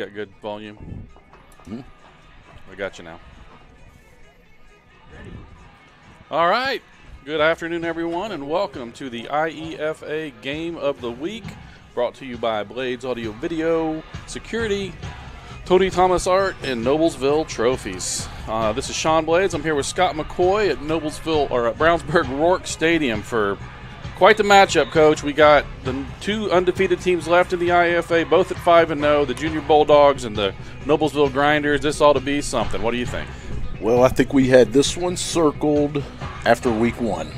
got good volume? I got you now. All right. Good afternoon, everyone, and welcome to the IEFA Game of the Week, brought to you by Blades Audio Video, Security, Tony Thomas Art, and Noblesville Trophies. This is Sean Blades. I'm here with Scott McCoy at Brownsburg Rourke Stadium for quite the matchup, Coach. We got the two undefeated teams left in the IEFA, both at 5-0, the Junior Bulldogs and the Noblesville Grinders. This ought to be something. What do you think? Well, I think we had this one circled after week one.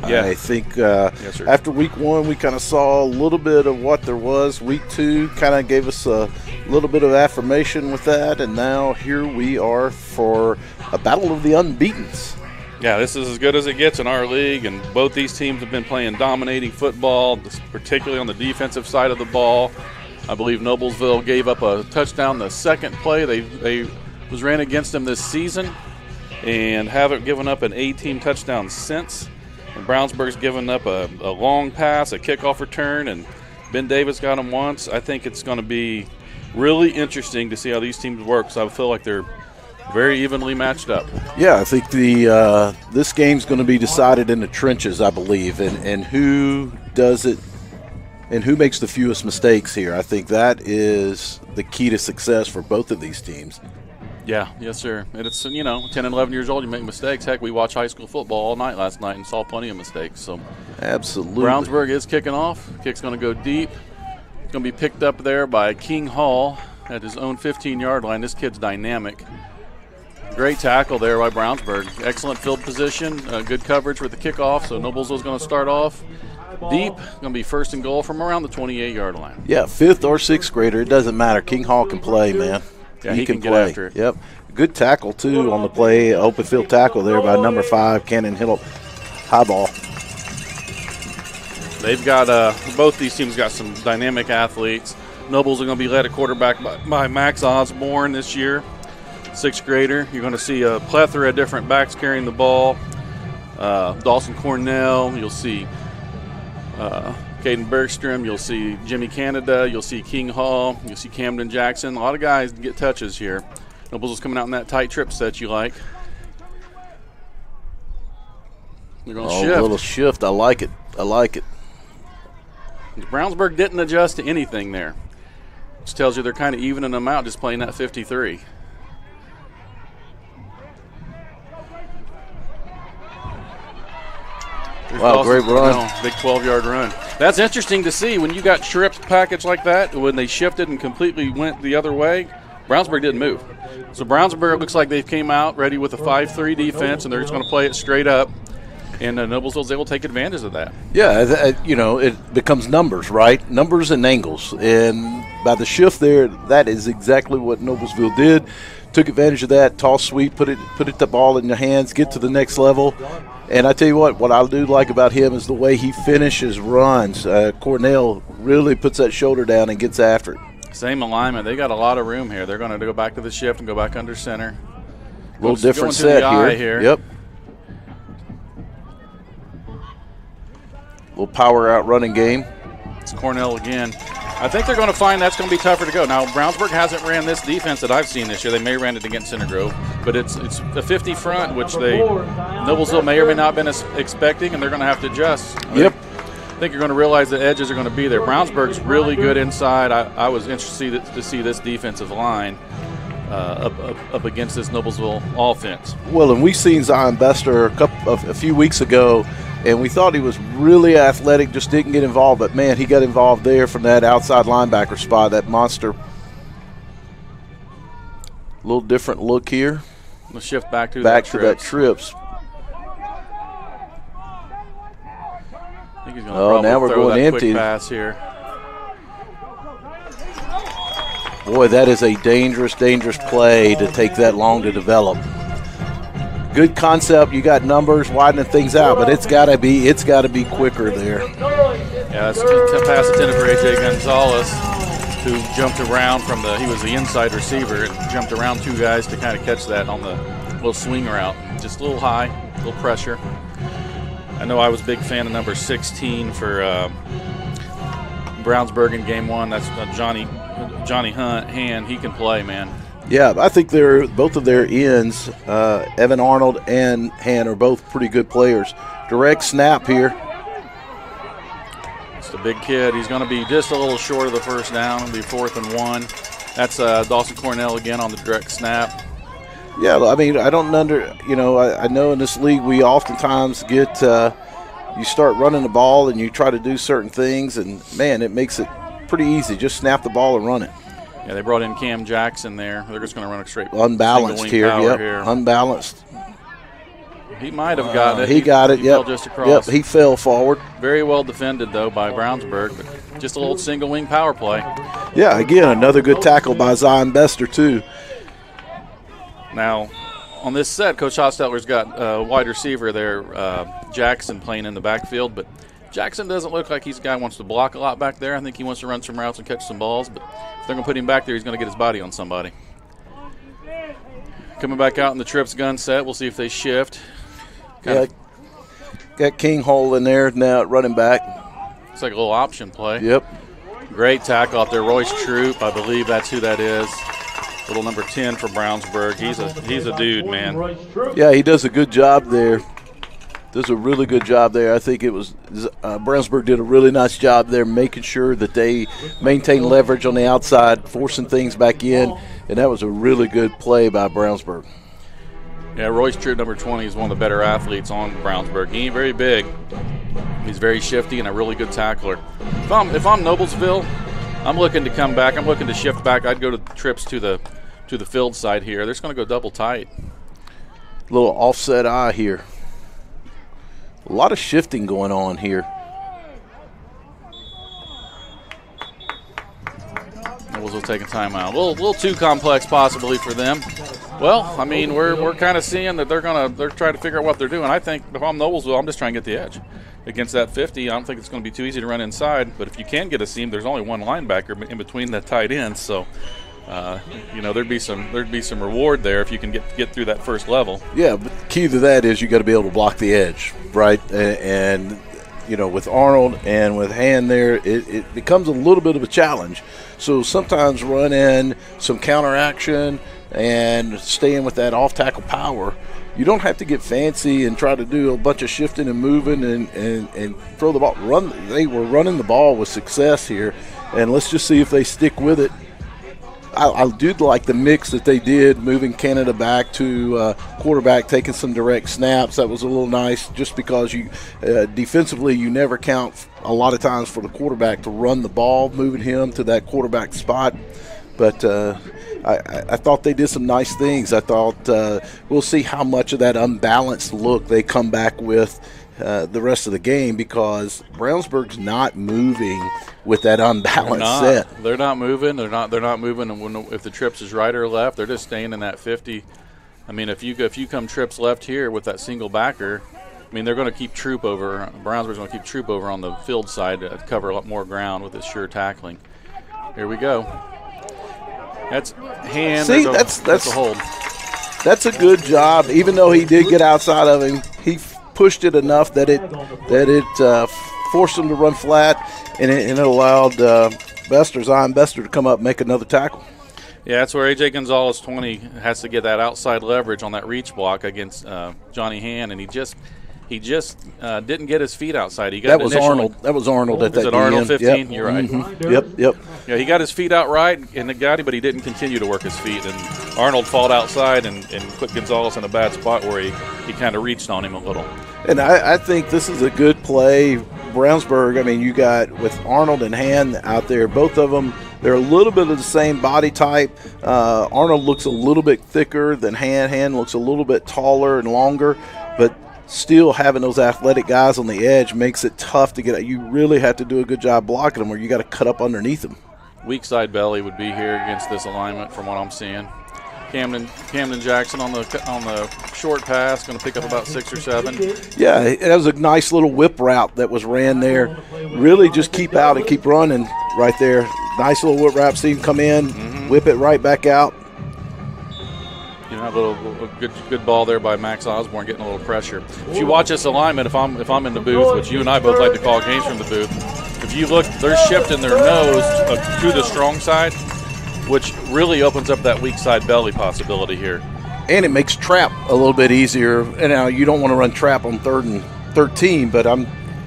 Yeah. I think yes, sir. After week one, we kind of saw a little bit of what there was. Week two kind of gave us a little bit of affirmation with that, and now here we are for a battle of the unbeatens. Yeah, this is as good as it gets in our league, and both these teams have been playing dominating football, particularly on the defensive side of the ball. I believe Noblesville gave up a touchdown the second play they was ran against them this season, and haven't given up an 8-team touchdown since. And Brownsburg's given up a long pass, a kickoff return, and Ben Davis got them once. I think it's going to be really interesting to see how these teams work, because I feel like they're very evenly matched up. Yeah, I think this game's going to be decided in the trenches, I believe, and who does it and who makes the fewest mistakes here. I think that is the key to success for both of these teams. Yeah, yes, sir. And it's, 10 and 11 years old, you make mistakes. Heck, we watched high school football all night last night and saw plenty of mistakes. So, absolutely. Brownsburg is kicking off. Kick's going to go deep. It's going to be picked up there by King Hall at his own 15-yard line. This kid's dynamic. Great tackle there by Brownsburg. Excellent field position, good coverage with the kickoff. So Noblesville's going to start off deep. Going to be first and goal from around the 28-yard line. Yeah, 5th or 6th grader, it doesn't matter. King Hall can play, man. Yeah, he can play. Get after it. Yep. Good tackle, too, on the play. Open field tackle there by number 5, Cannon Hill. High ball. They've got both these teams got some dynamic athletes. Nobles are going to be led at quarterback by Max Osborne this year, 6th grader. You're going to see a plethora of different backs carrying the ball. Dawson Cornell. You'll see Caden Bergstrom. You'll see Jimmy Canada. You'll see King Hall. You'll see Camden Jackson. A lot of guys get touches here. Nobles is coming out in that tight trip set you like. They're going to shift. A little shift. I like it. Brownsburg didn't adjust to anything there, which tells you they're kind of evening them out just playing that 53. Wow, great run. Big 12-yard run. That's interesting to see when you got trips packaged like that. When they shifted and completely went the other way, Brownsburg didn't move. So Brownsburg looks like they came out ready with a 5-3 defense, and they're just going to play it straight up. And Noblesville's able to take advantage of that. Yeah, it becomes numbers, right? Numbers and angles. And by the shift there, that is exactly what Noblesville did. Took advantage of that, toss sweep, put the ball in your hands, get to the next level. And I tell you what I do like about him is the way he finishes runs. Cornell really puts that shoulder down and gets after it. Same alignment. They got a lot of room here. They're going to go back to the shift and go back under center. A little different set here. Yep. Little power out running game. It's Cornell again. I think they're going to find that's going to be tougher to go. Now, Brownsburg hasn't ran this defense that I've seen this year. They may have ran it against Center Grove, but it's a 50 front, which Noblesville may or may not have been expecting, and they're going to have to adjust. Yep. I think you're going to realize the edges are going to be there. Brownsburg's really good inside. I was interested to see this defensive line up against this Noblesville offense. Well, and we've seen Zion Bester a few weeks ago, and we thought he was really athletic, just didn't get involved. But, man, he got involved there from that outside linebacker spot, that monster. A little different look here. We'll shift back to that trips. I think he's going to now we're going empty. Pass here. Boy, that is a dangerous play to take that long to develop. Good concept. You got numbers widening things out, but it's got to be quicker there. Yeah, that's a pass intended for A.J. Gonzalez, who jumped around he was the inside receiver and jumped around two guys to kind of catch that on the little swing route. Just a little high, a little pressure. I know I was a big fan of number 16 for Brownsburg in game 1. That's Johnny Hand. He can play, man. Yeah, I think both of their ends, Evan Arnold and Han, are both pretty good players. Direct snap here. It's the big kid. He's going to be just a little short of the first down. It'll be 4th and 1. That's Dawson Cornell again on the direct snap. Yeah, I mean, I don't I know in this league we oftentimes get you start running the ball and you try to do certain things, and, man, it makes it pretty easy. Just snap the ball and run it. Yeah, they brought in Cam Jackson there. They're just going to run a straight unbalanced here. Yep, unbalanced. He might have gotten it. He got it, he fell just across. Yep, he fell forward. Very well defended, though, by Brownsburg, but just a little single-wing power play. Yeah, again, another good tackle by Zion Bester, too. Now, on this set, Coach Hostetler's got a wide receiver there, Jackson, playing in the backfield, but Jackson doesn't look like he's a guy who wants to block a lot back there. I think he wants to run some routes and catch some balls, but if they're going to put him back there, he's going to get his body on somebody. Coming back out in the trips gun set, we'll see if they shift. Got King Hole in there now at running back. It's like a little option play. Yep. Great tackle out there. Royce Troop, I believe that's who that is. Little number 10 for Brownsburg. He's a dude, man. Yeah, he does a good job there. Does a really good job there. I think it was Brownsburg did a really nice job there making sure that they maintain leverage on the outside, forcing things back in, and that was a really good play by Brownsburg. Yeah, Royce Troop, number 20, is one of the better athletes on Brownsburg. He ain't very big. He's very shifty and a really good tackler. If I'm Noblesville, I'm looking to come back. I'm looking to shift back. I'd go to trips to the field side here. They're just going to go double tight. Little offset eye here. A lot of shifting going on here. Noblesville taking time out. A little too complex possibly for them. Well, I mean, we're kind of seeing that they're trying to figure out what they're doing. I think if I'm Noblesville, I'm just trying to get the edge. Against that 50, I don't think it's going to be too easy to run inside. But if you can get a seam, there's only one linebacker in between that tight ends. So, there'd be some reward there if you can get through that first level. Yeah, but the key to that is you got to be able to block the edge, right? And with Arnold and with Hand there, it becomes a little bit of a challenge. So sometimes run in some counteraction and staying with that off-tackle power. You don't have to get fancy and try to do a bunch of shifting and moving and throw the ball. They were running the ball with success here, and let's just see if they stick with it. I do like the mix that they did, moving Canada back to quarterback, taking some direct snaps. That was a little nice just because you defensively you never count a lot of times for the quarterback to run the ball, moving him to that quarterback spot. But I thought they did some nice things. I thought we'll see how much of that unbalanced look they come back with the rest of the game, because Brownsburg's not moving with that unbalanced set. They're not moving. They're not moving. And if the trips is right or left, they're just staying in that 50. I mean, if you come trips left here with that single backer, I mean, they're going to keep troop over. Brownsburg's going to keep troop over on the field side to cover a lot more ground with his sure tackling. Here we go. That's Hand. See, that's a hold. That's a good job. Even though he did get outside of him, he pushed it enough that it forced him to run flat, and it allowed Zion Bester to come up and make another tackle. Yeah, that's where A.J. Gonzalez, 20, has to get that outside leverage on that reach block against Johnny Hand, and he just didn't get his feet outside. That was Arnold at that Is it Arnold 15? Yep. You're right. Mm-hmm. Yep. Yeah, he got his feet out right and got him, but he didn't continue to work his feet. And Arnold fought outside and put Gonzalez in a bad spot where he kind of reached on him a little. And I think this is a good play. Brownsburg, I mean, you got with Arnold and Hand out there, both of them, they're a little bit of the same body type. Arnold looks a little bit thicker than Hand. Hand looks a little bit taller and longer, but still having those athletic guys on the edge makes it tough to get. You really have to do a good job blocking them, or you got to cut up underneath them. Weak side belly would be here against this alignment from what I'm seeing. Camden Jackson on the short pass, going to pick up about 6 or 7. Yeah, it was a nice little whip route that was ran there. Really just keep out and keep running right there. Nice little whip route. See him come in, whip it right back out. You know, a little good ball there by Max Osborne, getting a little pressure. If you watch this alignment, if I'm in the booth, which you and I both like to call games from the booth, if If you look, they're shifting their nose to the strong side, which really opens up that weak side belly possibility here. And it makes trap a little bit easier. And now you don't want to run trap on 3rd and 13, but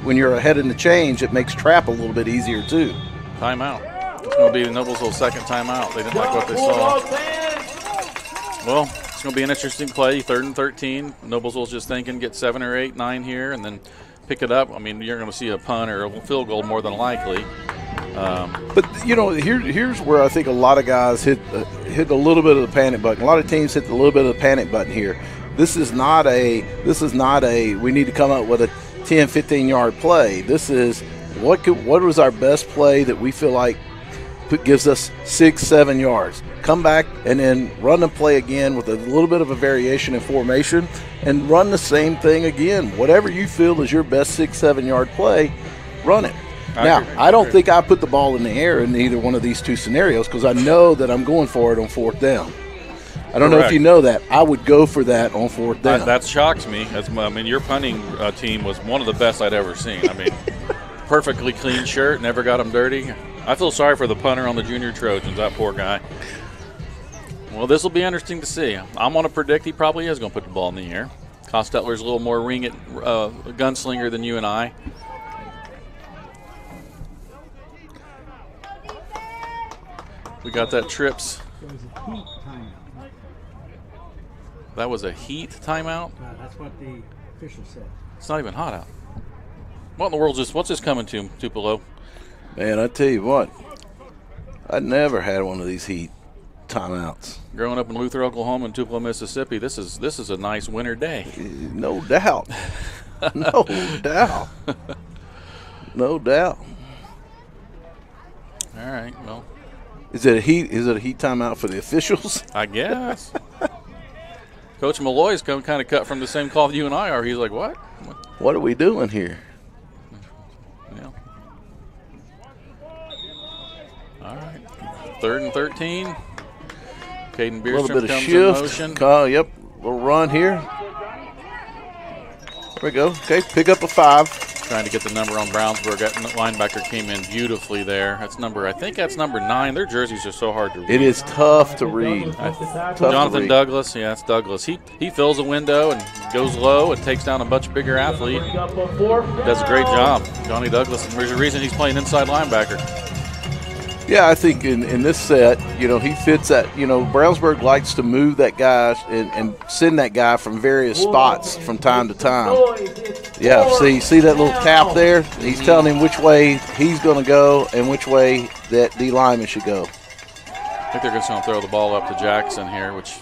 when you're ahead in the change, it makes trap a little bit easier too. Timeout. It's going to be Noblesville's second timeout. They didn't like what they saw. Well, it's going to be an interesting play. 3rd and 13. Noblesville's just thinking get 7 or 8, 9 here, and then pick it up. I mean, you're going to see a punt or a field goal more than likely. But here's where I think a lot of guys hit a little bit of the panic button. A lot of teams hit a little bit of the panic button here. This is not a we need to come up with a 10, 15-yard play. This is what was our best play that we feel like gives us 6, 7 yards. Come back and then run the play again with a little bit of a variation in formation and run the same thing again. Whatever you feel is your best 6, 7-yard play, run it. I don't think I put the ball in the air in either one of these two scenarios because I know that I'm going for it on 4th down. I don't know if you know that. I would go for that on 4th down. That shocks me. Your punting team was one of the best I'd ever seen. I mean, perfectly clean shirt, never got them dirty. I feel sorry for the punter on the Junior Trojans, that poor guy. Well, this will be interesting to see. I'm going to predict he probably is going to put the ball in the air. Kostetler's a little more gunslinger than you and I. We got that trips. That was a heat timeout? That's what the official said. It's not even hot out. What in the world what's this coming to, Tupelo? Man, I tell you what, I never had one of these heat timeouts. Growing up in Luther, Oklahoma, and Tupelo, Mississippi, this is a nice winter day. No doubt. No doubt. No doubt. All right, well. Is it a heat timeout for the officials? I guess. Coach Malloy's kind of cut from the same cloth you and I are. He's like, what? What are we doing here? Yeah. All right. 3rd and 13. Caden Beerstrom a little bit of comes shift. in motion. Yep, little run here. There we go. Okay, pick up a 5. Trying to get the number on Brownsburg. That linebacker came in beautifully there. I think that's number 9. Their jerseys are so hard to read. It is tough to read. Jonathan Douglas. Yeah, it's Douglas. He fills a window and goes low and takes down a much bigger athlete. Does a great job. Johnny Douglas. And there's a reason he's playing inside linebacker. Yeah, I think in this set, he fits that. Brownsburg likes to move that guy and send that guy from various spots from time to time. Yeah, see that little tap there? He's telling him which way he's going to go and which way that D lineman should go. I think they're just going to throw the ball up to Jackson here, which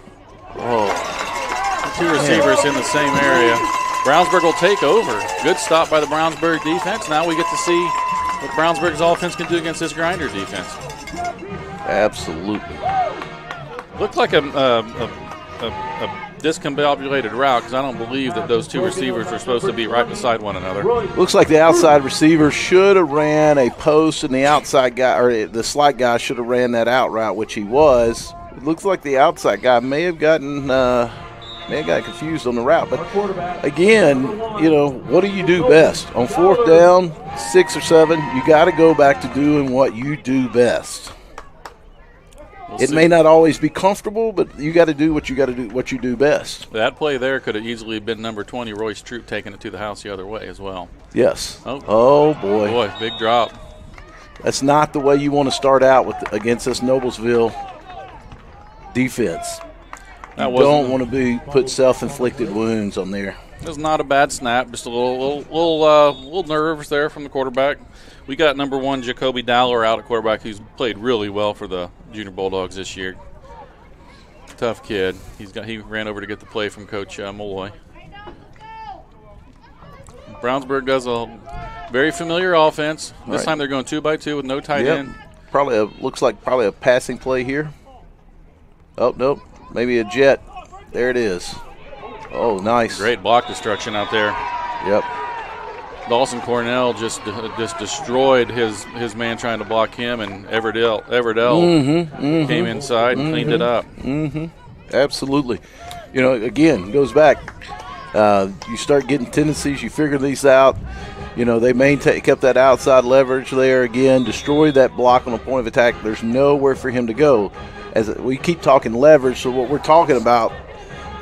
two receivers in the same area. Brownsburg will take over. Good stop by the Brownsburg defense. Now we get to see what Brownsburg's offense can do against this Grinder defense. Absolutely. Looked like a discombobulated route because I don't believe that those two receivers were supposed to be right beside one another. Looks like the outside receiver should have ran a post, and the outside guy or the slot guy should have ran that out route, which he was. It looks like the outside guy may have gotten confused on the route. But again, what do you do best on 4th down, 6 or 7? You got to go back to doing what you do best. It may not always be comfortable, but you got to do what you do best. That play there could have easily been number 20, Royce Troop, taking it to the house the other way as well. Yes. Oh boy. Boy, big drop. That's not the way you want to start out against this Noblesville defense. You don't want to put self-inflicted wounds on there. It was not a bad snap, just a little nerves there from the quarterback. We got number 1 Jacoby Dowler out at quarterback, who's played really well for the Junior Bulldogs this year. Tough kid. He ran over to get the play from Coach Malloy. Brownsburg does a very familiar offense. This time they're going 2-by-2 with no tight end. Looks like a passing play here. Oh nope, maybe a jet. There it is. Oh, nice. Great block destruction out there. Yep. Dawson Cornell just destroyed his man trying to block him, and Everdell came inside and cleaned it up. Absolutely. Again, goes back. You start getting tendencies. You figure these out. They kept that outside leverage there again, destroyed that block on the point of attack. There's nowhere for him to go. As we keep talking leverage, so what we're talking about,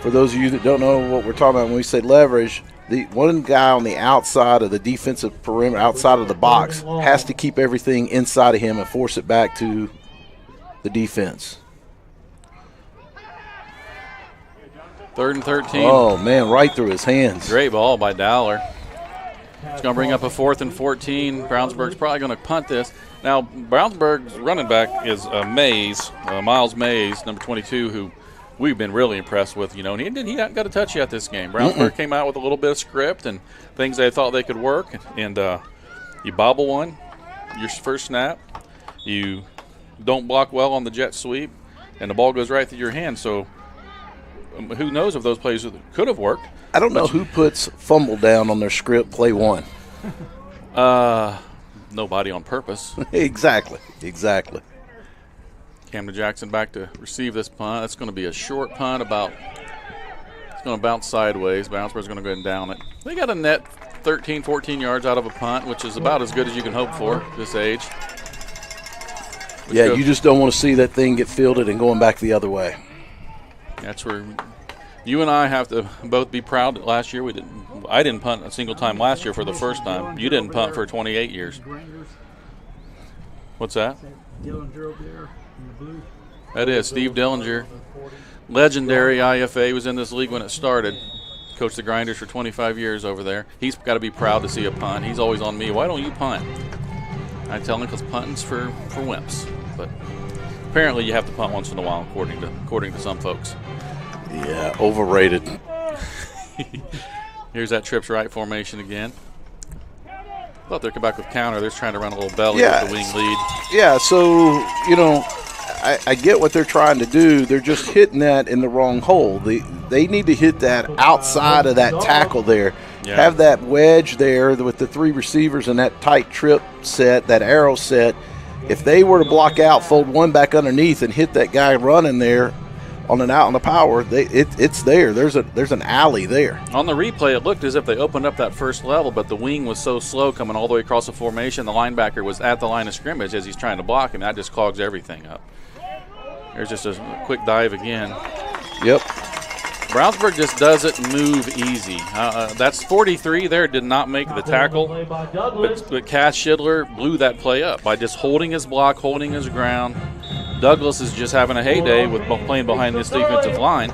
for those of you that don't know what we're talking about when we say leverage, the one guy on the outside of the defensive perimeter, outside of the box, has to keep everything inside of him and force it back to the defense. 3rd and 13. Oh, man, right through his hands. Great ball by Dowler. It's going to bring up a 4th and 14. Brownsburg's probably going to punt this. Now, Brownsburg's running back is Miles Mays, number 22, who we've been really impressed with. And he hadn't got a touch yet this game. Brownsburg came out with a little bit of script and things they thought they could work. And you bobble one, your first snap. You don't block well on the jet sweep, and the ball goes right through your hand. So who knows if those plays could have worked. I don't know who puts fumble down on their script play one. Nobody on purpose. Exactly. Camden Jackson back to receive this punt. That's going to be a short punt. It's going to bounce sideways. Brownsburg's going to go ahead and down it. They got a net 13, 14 yards out of a punt, which is about as good as you can hope for this age. You just don't want to see that thing get fielded and going back the other way. That's where you and I have to both be proud that last year I didn't punt a single time last year for the first time. You didn't punt for 28 years. What's that? Dillinger over there in the blue. That is Steve Dillinger, legendary IEFA. Was in this league when it started. Coached the Grinders for 25 years over there. He's got to be proud to see a punt. He's always on me. Why don't you punt? I tell him because punting's for wimps. But apparently you have to punt once in a while, according to some folks. Yeah, overrated. Here's that trips right formation again. Thought they'd come back with counter. They're trying to run a little belly with the wing lead. Yeah, so, I get what they're trying to do. They're just hitting that in the wrong hole. They need to hit that outside of that tackle there. Yeah. Have that wedge there with the 3 receivers and that tight trip set, that arrow set. If they were to block out, fold one back underneath and hit that guy running there on an out on the power, it's there. There's an alley there. On the replay, it looked as if they opened up that first level, but the wing was so slow coming all the way across the formation. The linebacker was at the line of scrimmage as he's trying to block him. That just clogs everything up. There's just a quick dive again. Yep. Brownsburg just doesn't move easy. That's 43 there, did not make the tackle, but Cass Schidler blew that play up by just holding his block, holding his ground. Douglas is just having a heyday with playing behind this defensive line.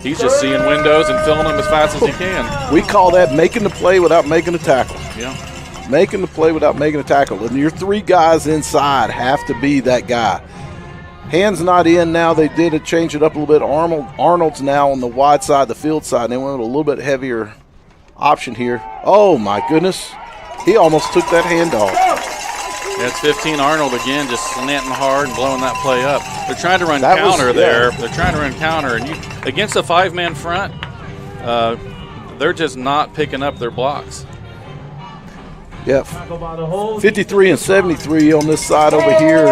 He's just seeing windows and filling them as fast as he can. We call that making the play without making the tackle. Yeah. Making the play without making the tackle. And your 3 guys inside have to be that guy. Hands not in now. They did change it up a little bit. Arnold's now on the wide side, the field side. They went with a little bit heavier option here. Oh, my goodness. He almost took that handoff. Yeah, it's 15 Arnold again, just slanting hard and blowing that play up. They're trying to run counter there. They're trying to run counter. And against a 5-man front, they're just not picking up their blocks. Yeah, 53 and 73 on this side over here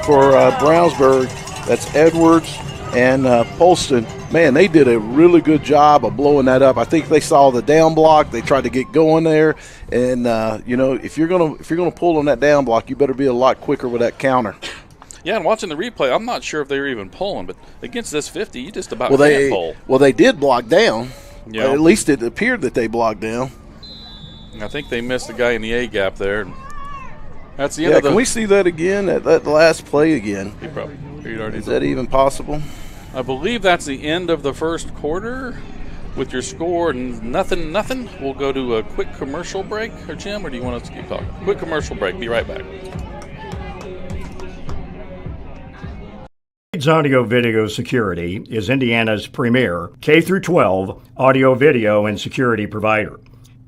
for Brownsburg. That's Edwards and Polston. Man, they did a really good job of blowing that up. I think they saw the down block. They tried to get going there, and if you're gonna pull on that down block, you better be a lot quicker with that counter. Yeah, and watching the replay, I'm not sure if they were even pulling, but against this 50, you just about can't pull. Well, they did block down. Yeah. At least it appeared that they blocked down. I think they missed the guy in the A gap there. That's the end of the. Can we see that again? That last play again? Is that even possible? I believe that's the end of the first quarter. With your score and nothing. We'll go to a quick commercial break, or Jim, or do you want us to keep talking? Quick commercial break. Be right back. Blades Audio Video Security is Indiana's premier K-12 audio, video, and security provider.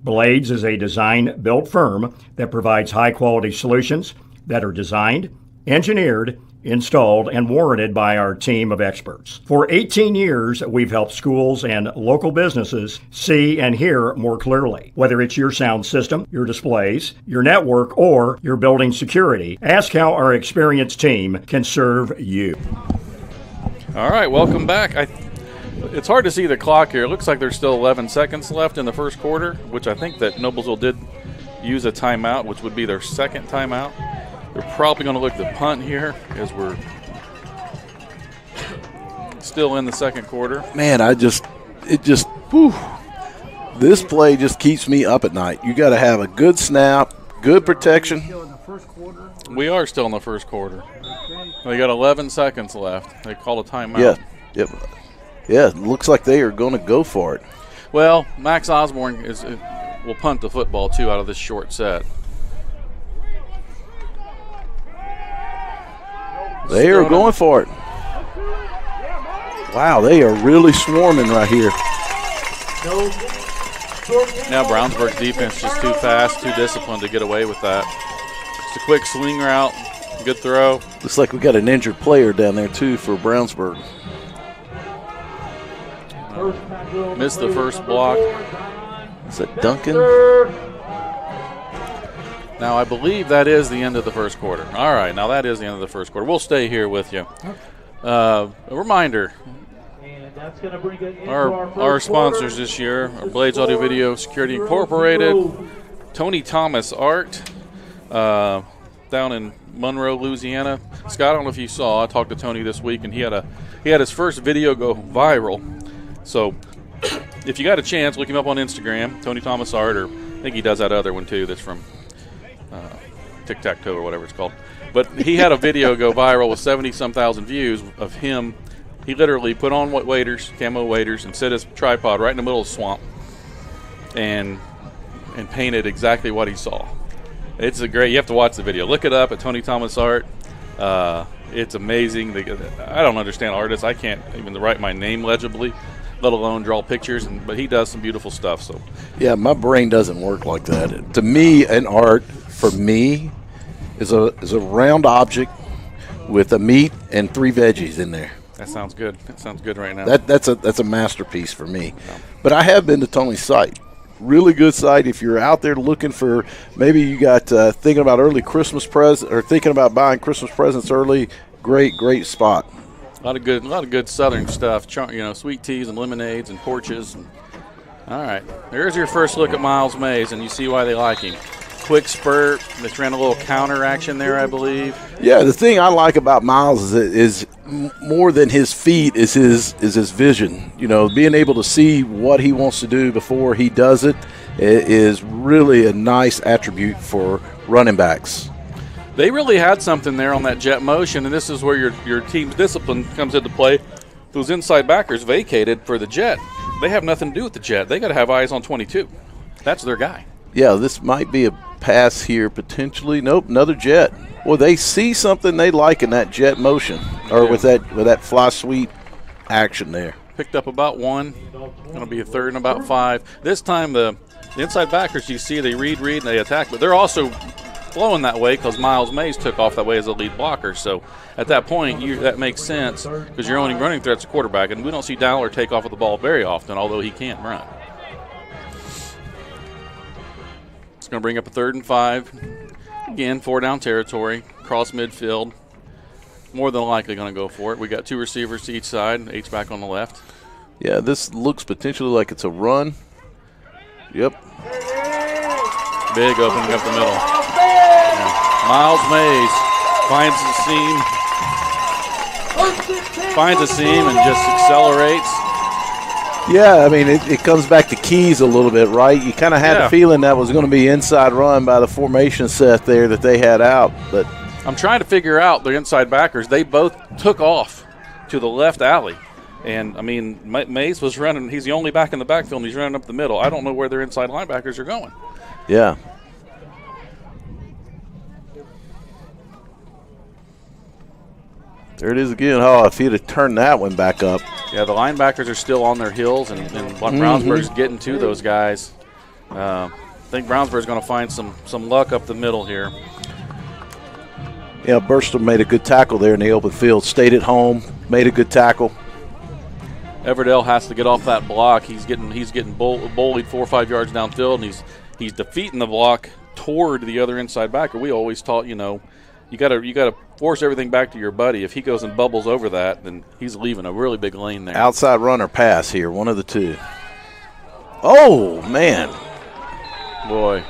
Blades is a design-built firm that provides high-quality solutions that are designed, engineered, installed, and warranted by our team of experts. For 18 years, we've helped schools and local businesses see and hear more clearly. Whether it's your sound system, your displays, your network, or your building security, ask how our experienced team can serve you. All right, welcome back. It's hard to see the clock here. It looks like there's still 11 seconds left in the first quarter, which I think that Noblesville did use a timeout, which would be their second timeout. They're probably going to look to punt here as we're still in the second quarter. Man, whew. This play just keeps me up at night. You got to have a good snap, good protection. We are still in the first quarter. They got 11 seconds left. They call a timeout. Yeah, yep. Yeah, it looks like they are going to go for it. Well, Max Osborne will punt the football, too, out of this short set. They are going for it. Wow, they are really swarming right here. Now Brownsburg's defense just too fast, too disciplined to get away with that. Just a quick swing route, good throw. Looks like we got an injured player down there, too, for Brownsburg. Missed the first block. Is that Duncan? Now, I believe that is the end of the first quarter. All right, now that is the end of the first quarter. We'll stay here with you. A reminder, our sponsors this year are Blades Audio Video Security Incorporated, Tony Thomas Art, down in Monroe, Louisiana. Scott, I don't know if you saw, I talked to Tony this week, and he had his first video go viral. So if you got a chance, look him up on Instagram, Tony Thomas Art, or I think he does that other one too that's from Tic-Tac-Toe or whatever it's called. But he had a video go viral with 70-some thousand views of him. He literally put on camo waders, and set his tripod right in the middle of the swamp and painted exactly what he saw. It's you have to watch the video. Look it up at Tony Thomas Art. It's amazing. I don't understand artists. I can't even write my name legibly, let alone draw pictures, but he does some beautiful stuff. So, yeah, my brain doesn't work like that. To me, an art, for me, is a round object with a meat and 3 veggies in there. That sounds good. That sounds good right now. That's a masterpiece for me. Yeah. But I have been to Tony's site. Really good site. If you're out there looking for, maybe you got thinking about early Christmas presents or thinking about buying Christmas presents early, great spot. A lot of good Southern stuff. Sweet teas and lemonades and porches. All right, there's your first look at Miles Mays, and you see why they like him. Quick spurt. They ran a little counter action there, I believe. Yeah, the thing I like about Miles is more than his feet is his vision. Being able to see what he wants to do before he does it is really a nice attribute for running backs. They really had something there on that jet motion, and this is where your team's discipline comes into play. Those inside backers vacated for the jet. They have nothing to do with the jet. They got to have eyes on 22. That's their guy. Yeah, this might be a pass here potentially. Nope, another jet. Well, they see something they like in that jet motion, or with that fly sweep action there. Picked up about 1. Going to be a third and about 5. This time the inside backers, you see, they read, and they attack, but they're also flowing that way because Miles Mays took off that way as a lead blocker. So at that point, that makes sense because your only running threat's a quarterback, and we don't see Dowler take off with the ball very often, although he can't run. It's going to bring up a 3rd and 5. Again, 4-down territory, cross midfield. More than likely going to go for it. We got 2 receivers to each side, H-back on the left. Yeah, this looks potentially like it's a run. Yep. Big opening up the middle. Yeah. Miles Mays finds a seam and just accelerates. Yeah, I mean, it comes back to keys a little bit, right? You kind of had a feeling that was going to be inside run by the formation set there that they had out. But I'm trying to figure out the inside backers. They both took off to the left alley. And, I mean, Mays was running. He's the only back in the backfield, and he's running up the middle. I don't know where their inside linebackers are going. Yeah. There it is again. Oh, if he'd have turned that one back up. Yeah, the linebackers are still on their heels, and Brownsburg's getting to those guys. I think Brownsburg's going to find some luck up the middle here. Yeah, Burster made a good tackle there in the open field. Stayed at home, made a good tackle. Everdell has to get off that block. He's getting bullied 4 or 5 yards downfield, and he's defeating the block toward the other inside backer. We always taught, you gotta force everything back to your buddy. If he goes and bubbles over that, then he's leaving a really big lane there. Outside run or pass here, one of the two. Oh, man. Boy.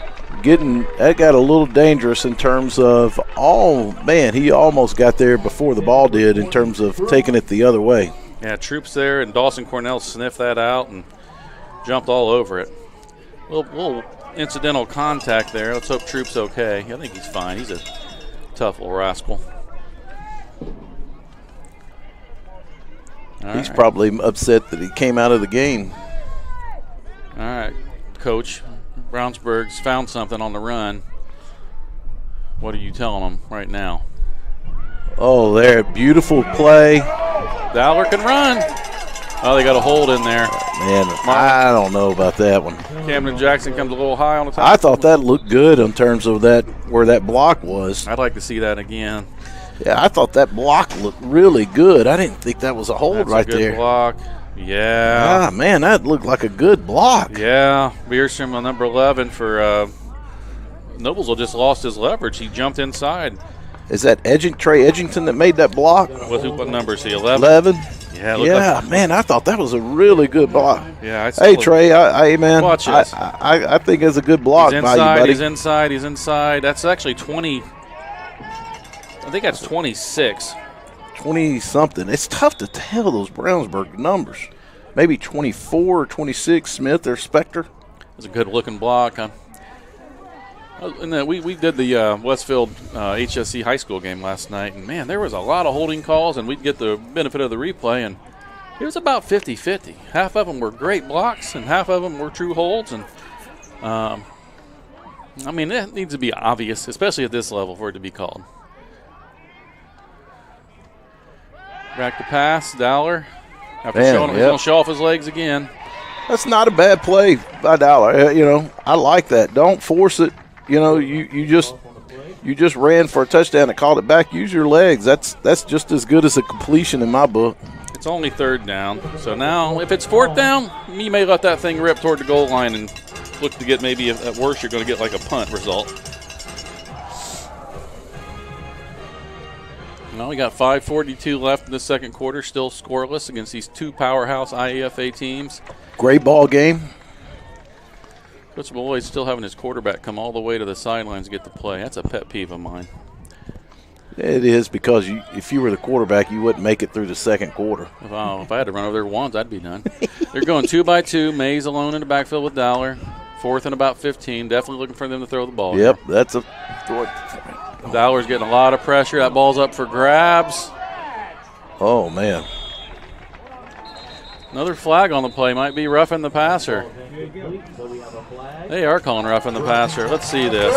that got a little dangerous in terms of, oh, man, he almost got there before the ball did in terms of taking it the other way. Yeah, Troops there, and Dawson Cornell sniffed that out and jumped all over it. Little incidental contact there. Let's hope Troops okay. I think he's fine. He's a tough little rascal. He's probably upset that he came out of the game. All right, Coach. Brownsburg's found something on the run. What are you telling them right now? Oh, there. Beautiful play. Dowler can run. Oh, they got a hold in there. Man, I don't know about that one. Camden Jackson comes a little high on the top. I thought that looked good in terms of that where that block was. I'd like to see that again. Yeah, I thought that block looked really good. I didn't think that was a hold. That's right a good there. Block. Yeah. Ah, man, that looked like a good block. Yeah. Beerstrom on number 11 for Noblesville just lost his leverage. He jumped inside. Is that Trey Edgington that made that block? What number is he, 11? 11? Yeah, man, I thought that was a really good block. Yeah. Hey, Trey, man, watch this. I think it's a good block he's by you, buddy. He's inside. That's actually 20. I think that's 26. 20-something. It's tough to tell those Brownsburg numbers. Maybe 24 or 26, Smith or Spector. It's a good-looking block. And we did the Westfield HSC high school game last night, and, man, there was a lot of holding calls, and we'd get the benefit of the replay, and it was about 50-50. Half of them were great blocks, and half of them were true holds. And, I mean, it needs to be obvious, especially at this level, for it to be called. Back to pass, Dowler. After he's going to show off his legs again. That's not a bad play by Dowler. I like that. Don't force it. You just ran for a touchdown and called it back. Use your legs. That's just as good as a completion in my book. It's only third down. So now, if it's fourth down, you may let that thing rip toward the goal line and look to get maybe, at worst, you're going to get like a punt result. Well, we got 5:42 left in the second quarter, still scoreless against these two powerhouse IEFA teams. Great ball game. Coach Malloy still having his quarterback come all the way to the sidelines to get the play. That's a pet peeve of mine. It is, because if you were the quarterback, you wouldn't make it through the second quarter. If I had to run over there once, I'd be done. They're going 2 by 2. Mays alone in the backfield with Dowler. Fourth and about 15. Definitely looking for them to throw the ball. Yep, here. that's a throw. Dowler's getting a lot of pressure. That ball's up for grabs. Oh, man. Another flag on the play. Might be roughing the passer. They are calling roughing the passer. Let's see this.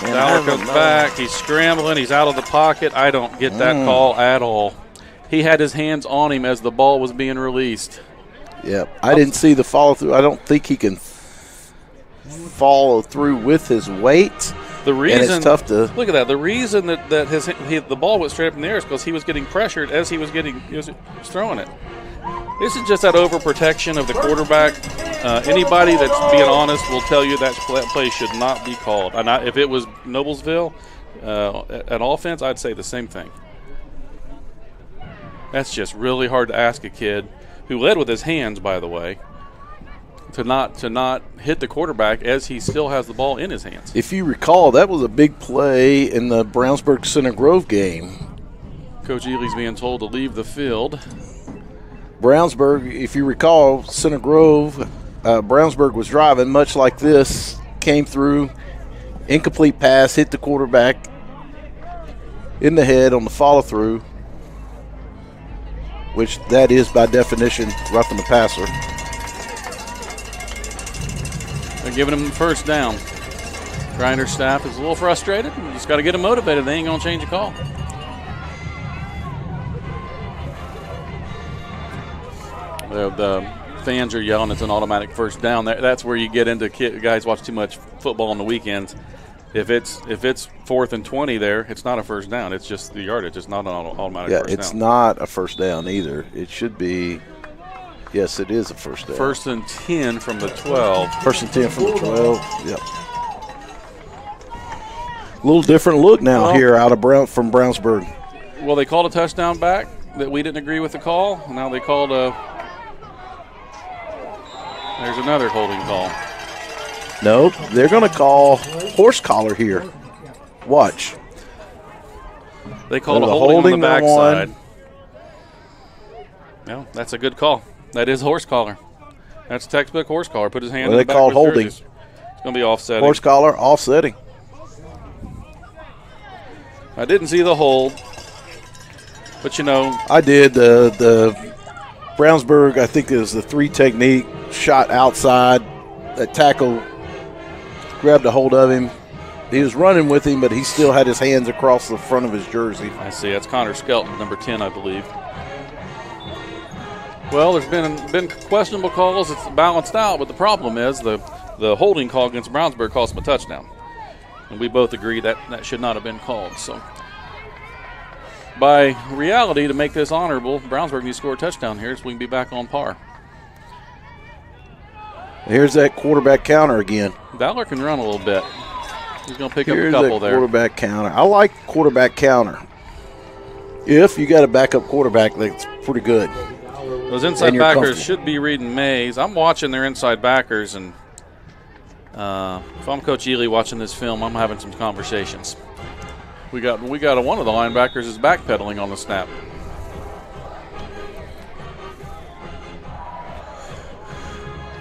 Dowler comes back. He's scrambling. He's out of the pocket. I don't get that call at all. He had his hands on him as the ball was being released. Yep. I didn't see the follow-through. I don't think he can follow through with his weight. The reason, and it's tough to look at that. The reason that the ball went straight up in the air is because he was getting pressured as he was throwing it. This is just that overprotection of the quarterback. Anybody that's being honest will tell you that play should not be called. And if it was Noblesville at offense, I'd say the same thing. That's just really hard to ask a kid who led with his hands, by the way, to not hit the quarterback as he still has the ball in his hands. If you recall, that was a big play in the Brownsburg Center Grove game. Coach Ely's being told to leave the field. Brownsburg, if you recall, Center Grove, Brownsburg was driving much like this, came through, incomplete pass, hit the quarterback in the head on the follow-through, which that is by definition roughing the passer. They're giving him the first down. Grinder's staff is a little frustrated. You just got to get them motivated. They ain't going to change the call. The fans are yelling it's an automatic first down. That's where you get into guys watch too much football on the weekends. If it's 4th and 20 there, it's not a first down. It's just the yardage. It's not an automatic first down. Yeah, it's not a first down either. It should be. Yes, it is a first down. 1st and 10 from the 12. 1st and 10 from the 12. Yep. A little different look now here out of from Brownsburg. Well, they called a touchdown back that we didn't agree with the call. Now they called a. There's another holding call. Nope, they're going to call horse collar here. Watch. They called a There's a holding on the holding backside. one. No, that's a good call. That is horse collar. That's textbook horse collar. Put his hand Well, in the they back called of his holding. jerseys. It's going to be offsetting. Horse collar, offsetting. I didn't see the hold, but you know. I did. The Brownsburg, I think it was the 3 technique, shot outside. That tackle grabbed a hold of him. He was running with him, but he still had his hands across the front of his jersey. I see. That's Connor Skelton, number 10, I believe. Well, there's been questionable calls. It's balanced out, but the problem is the holding call against Brownsburg cost him a touchdown. And we both agree that should not have been called. So, by reality, to make this honorable, Brownsburg needs to score a touchdown here so we can be back on par. Here's that quarterback counter again. Dowler can run a little bit. He's going to pick Here's up a couple that there. quarterback counter. I like quarterback counter. If you got a backup quarterback, that's pretty good. Those inside And you're backers comfortable. should be reading Mays. I'm watching their inside backers, and if I'm Coach Ely watching this film, I'm having some conversations. We got one of the linebackers is backpedaling on the snap.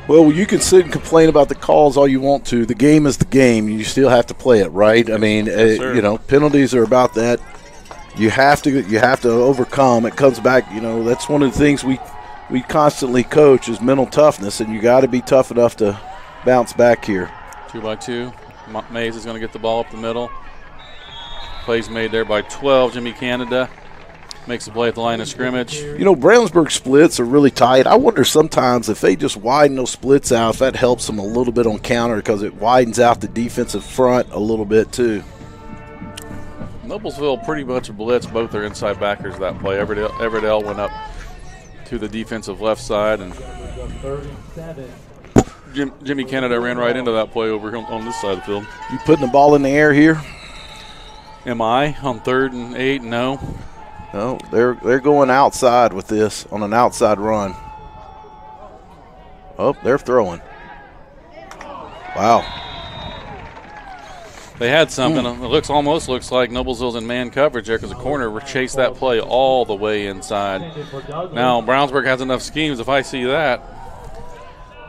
Well, you can sit and complain about the calls all you want to. The game is the game. You still have to play it, right? I mean, sir. Penalties are about that. You have to overcome. It comes back. That's one of the things we constantly coach is mental toughness, and you got to be tough enough to bounce back here. 2-by-2. Mays is going to get the ball up the middle. Plays made there by 12. Jimmy Canada makes the play at the line of scrimmage. Brownsburg splits are really tight. I wonder sometimes if they just widen those splits out, if that helps them a little bit on counter because it widens out the defensive front a little bit too. Noblesville pretty much blitzed both their inside backers that play. Everdell went up to the defensive left side, and Jimmy Canada ran right into that play over on this side of the field. You putting the ball in the air here? Am I on 3rd and 8? No. No, they're going outside with this on an outside run. Oh, they're throwing. Wow. They had something. It almost looks like Noblesville's in man coverage there because the corner chased that play all the way inside. Now, Brownsburg has enough schemes. If I see that,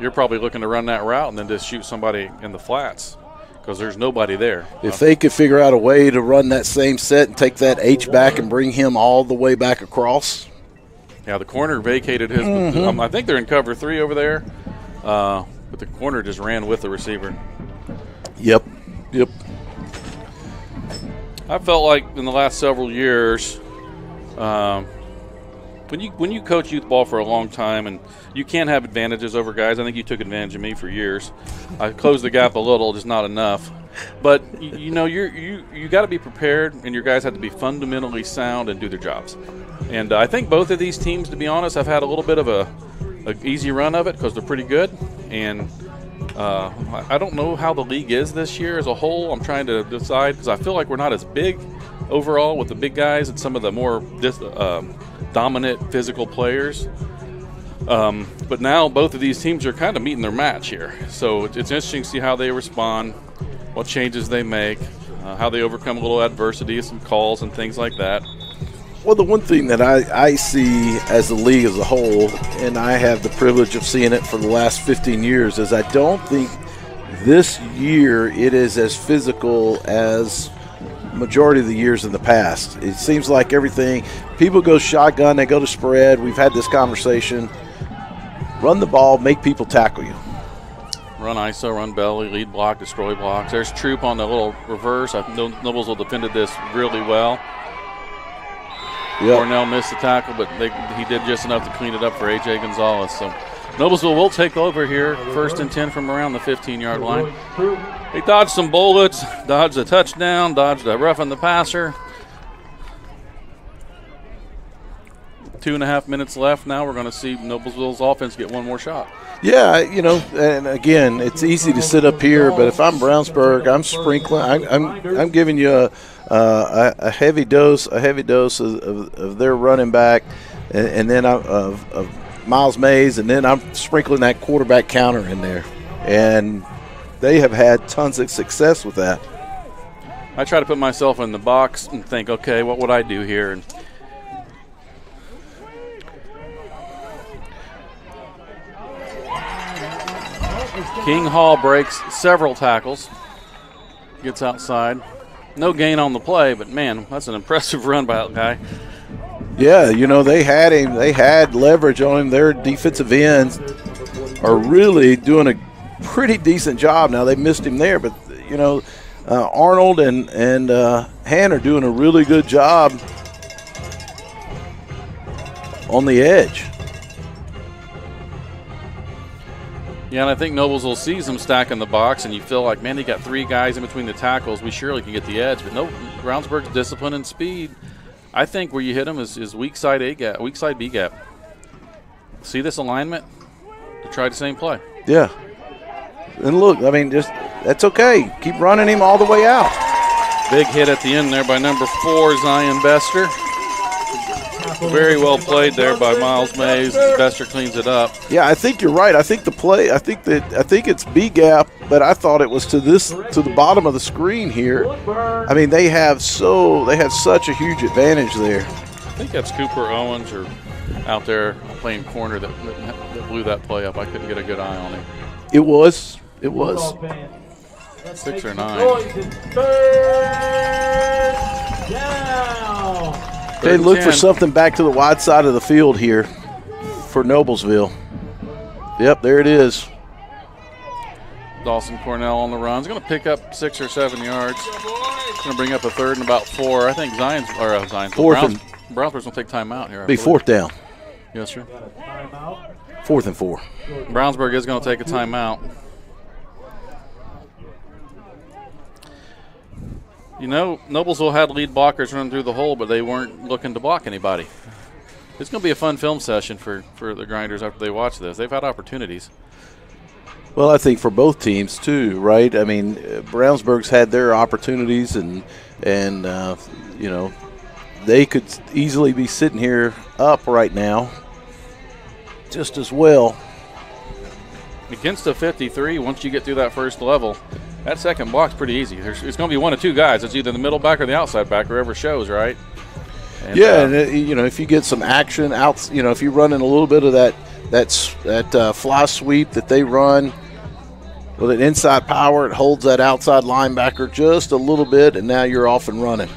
you're probably looking to run that route and then just shoot somebody in the flats because there's nobody there. If they could figure out a way to run that same set and take that H back and bring him all the way back across. Yeah, the corner vacated his. I think they're in cover 3 over there, but the corner just ran with the receiver. Yep. I felt like in the last several years, when you coach youth ball for a long time and you can't have advantages over guys, I think you took advantage of me for years. I closed the gap a little, just not enough. But you got to be prepared, and your guys have to be fundamentally sound and do their jobs. And I think both of these teams, to be honest, have had a little bit of a easy run of it because they're pretty good. And I don't know how the league is this year as a whole. I'm trying to decide because I feel like we're not as big overall with the big guys and some of the more dominant physical players. But now both of these teams are kind of meeting their match here. So it's interesting to see how they respond, what changes they make, how they overcome a little adversity, some calls and things like that. Well, the one thing that I see as the league as a whole, and I have the privilege of seeing it for the last 15 years, is I don't think this year it is as physical as majority of the years in the past. It seems like everything, people go shotgun, they go to spread. We've had this conversation. Run the ball, make people tackle you. Run ISO, run belly, lead block, destroy blocks. There's Troop on the little reverse. I know Noblesville defended this really well. Yep. Cornell missed the tackle, but he did just enough to clean it up for A.J. Gonzalez. So Noblesville will take over here, 1st and 10 from around the 15-yard line. They dodged some bullets, dodged a touchdown, dodged a roughing the passer. 2.5 minutes left now. We're going to see Noblesville's offense get one more shot. Yeah, and again, it's easy to sit up here, but if I'm Brownsburg, I'm sprinkling. I'm giving you a heavy dose of their running back, and then of Miles Mays, and then I'm sprinkling that quarterback counter in there. And they have had tons of success with that. I try to put myself in the box and think, okay, what would I do here? And King Hall breaks several tackles, gets outside. No gain on the play, but, man, that's an impressive run by that guy. Yeah, you know, they had him. They had leverage on him. Their defensive ends are really doing a pretty decent job. Now, they missed him there, but, you know, Arnold and Han are doing a really good job on the edge. Yeah, and I think Noblesville sees them stacking the box, and you feel like, man, they got 3 guys in between the tackles. We surely can get the edge. But no, Brownsburg's discipline and speed. I think where you hit them is weak side A gap, weak side B gap. See this alignment? To try the same play. Yeah. And look, I mean, just that's okay. Keep running him all the way out. Big hit at the end there by number 4, Zion Bester. Very well played there by Miles Mays. Bester cleans it up. Yeah, I think you're right. I think the play. I think it's B gap, but I thought it was to the bottom of the screen here. I mean, they have such a huge advantage there. I think that's Cooper Owens or out there playing corner that blew that play up. I couldn't get a good eye on him. It was. 6 or 9. Okay, look for something back to the wide side of the field here for Noblesville. Yep, there it is. Dawson Cornell on the run. He's going to pick up 6 or 7 yards. Going to bring up a 3rd and about 4. I think Brownsburg's going to take time out here. Be 4th down. Yes, sir. 4th and 4. Brownsburg is going to take a timeout. You know, Noblesville had lead blockers running through the hole, but they weren't looking to block anybody. It's going to be a fun film session for the Grinders after they watch this. They've had opportunities. Well, I think for both teams too, right? I mean, Brownsburg's had their opportunities, and you know, they could easily be sitting here up right now just as well. Against a 53, once you get through that first level, that second block's pretty easy. It's going to be 1 of 2 guys. It's either the middle back or the outside back, whoever shows, right? And, you know, if you get some action out, you know, if you run in a little bit of that fly sweep that they run with an inside power, it holds that outside linebacker just a little bit, and now you're off and running.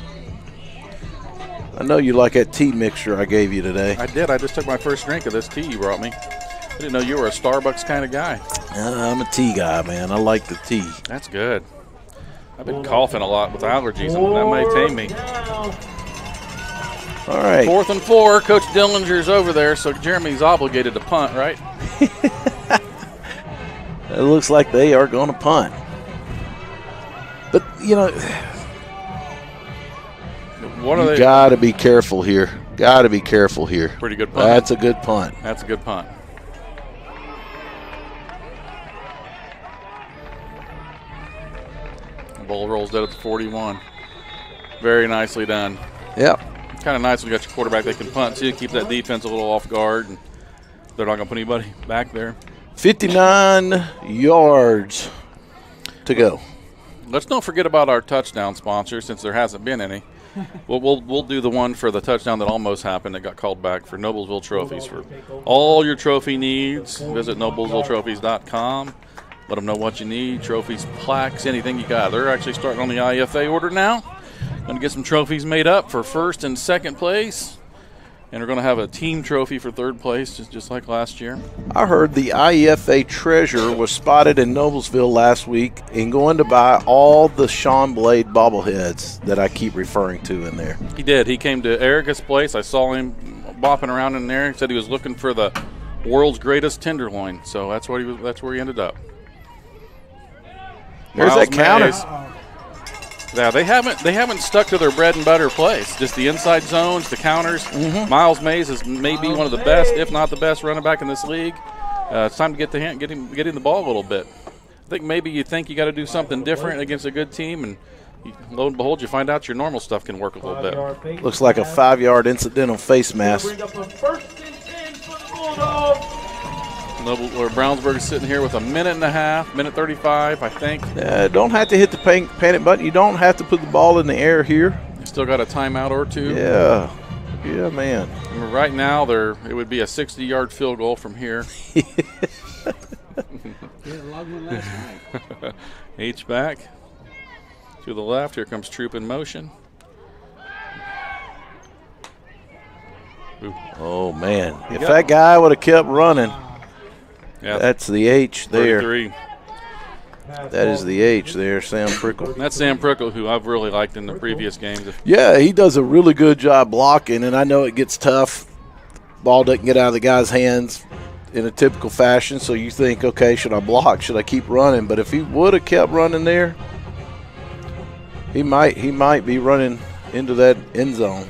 I know you like that tea mixture I gave you today. I did. I just took my first drink of this tea you brought me. I didn't know you were a Starbucks kind of guy. I'm a tea guy, man. I like the tea. That's good. I've been coughing a lot with allergies, and that may tame me. All right. 4th and 4. Coach Dillinger's over there, so Jeremy's obligated to punt, right? It looks like they are going to punt. But, you know, you got to be careful here. Got to be careful here. Pretty good punt. That's a good punt. That's a good punt. Ball rolls dead at the 41. Very nicely done. Yep. Kind of nice when you got your quarterback that can punt, too. Keep that defense a little off guard, and they're not going to put anybody back there. 59 yards to go. Let's don't forget about our touchdown sponsor, since there hasn't been any. We'll do the one for the touchdown that almost happened that got called back for Noblesville Trophies. For all your trophy needs, visit noblesvilletrophies.com. Let them know what you need, trophies, plaques, anything you got. They're actually starting on the IEFA order now. Going to get some trophies made up for 1st and 2nd place. And we're going to have a team trophy for 3rd place, just like last year. I heard the IEFA treasurer was spotted in Noblesville last week and going to buy all the Sean Blade bobbleheads that I keep referring to in there. He did. He came to Erica's place. I saw him bopping around in there. He said he was looking for the world's greatest tenderloin. So that's where he ended up. There's that counter. Yeah, they haven't stuck to their bread and butter plays. Just the inside zones, the counters. Mm-hmm. Miles Mays is maybe one of the best, if not the best, running back in this league. It's time to get him the ball a little bit. I think maybe you think you got to do something different against a good team, and lo and behold, you find out your normal stuff can work a little bit. Looks like a 5-yard incidental face mask. Brownsburg is sitting here with a minute and a half, minute 35, I think. Don't have to hit the panic button. You don't have to put the ball in the air here. Still got a timeout or two. Yeah, man. Right now, it would be a 60-yard field goal from here. H back to the left. Here comes Troop in motion. Ooh. Oh, man. If that guy would have kept running, that's the H there. 33. That is the H there, Sam Prickle. That's Sam Prickle, who I've really liked in the previous games. Yeah, he does a really good job blocking, and I know it gets tough. Ball doesn't get out of the guy's hands in a typical fashion, so you think, okay, should I block? Should I keep running? But if he would have kept running there, he might be running into that end zone.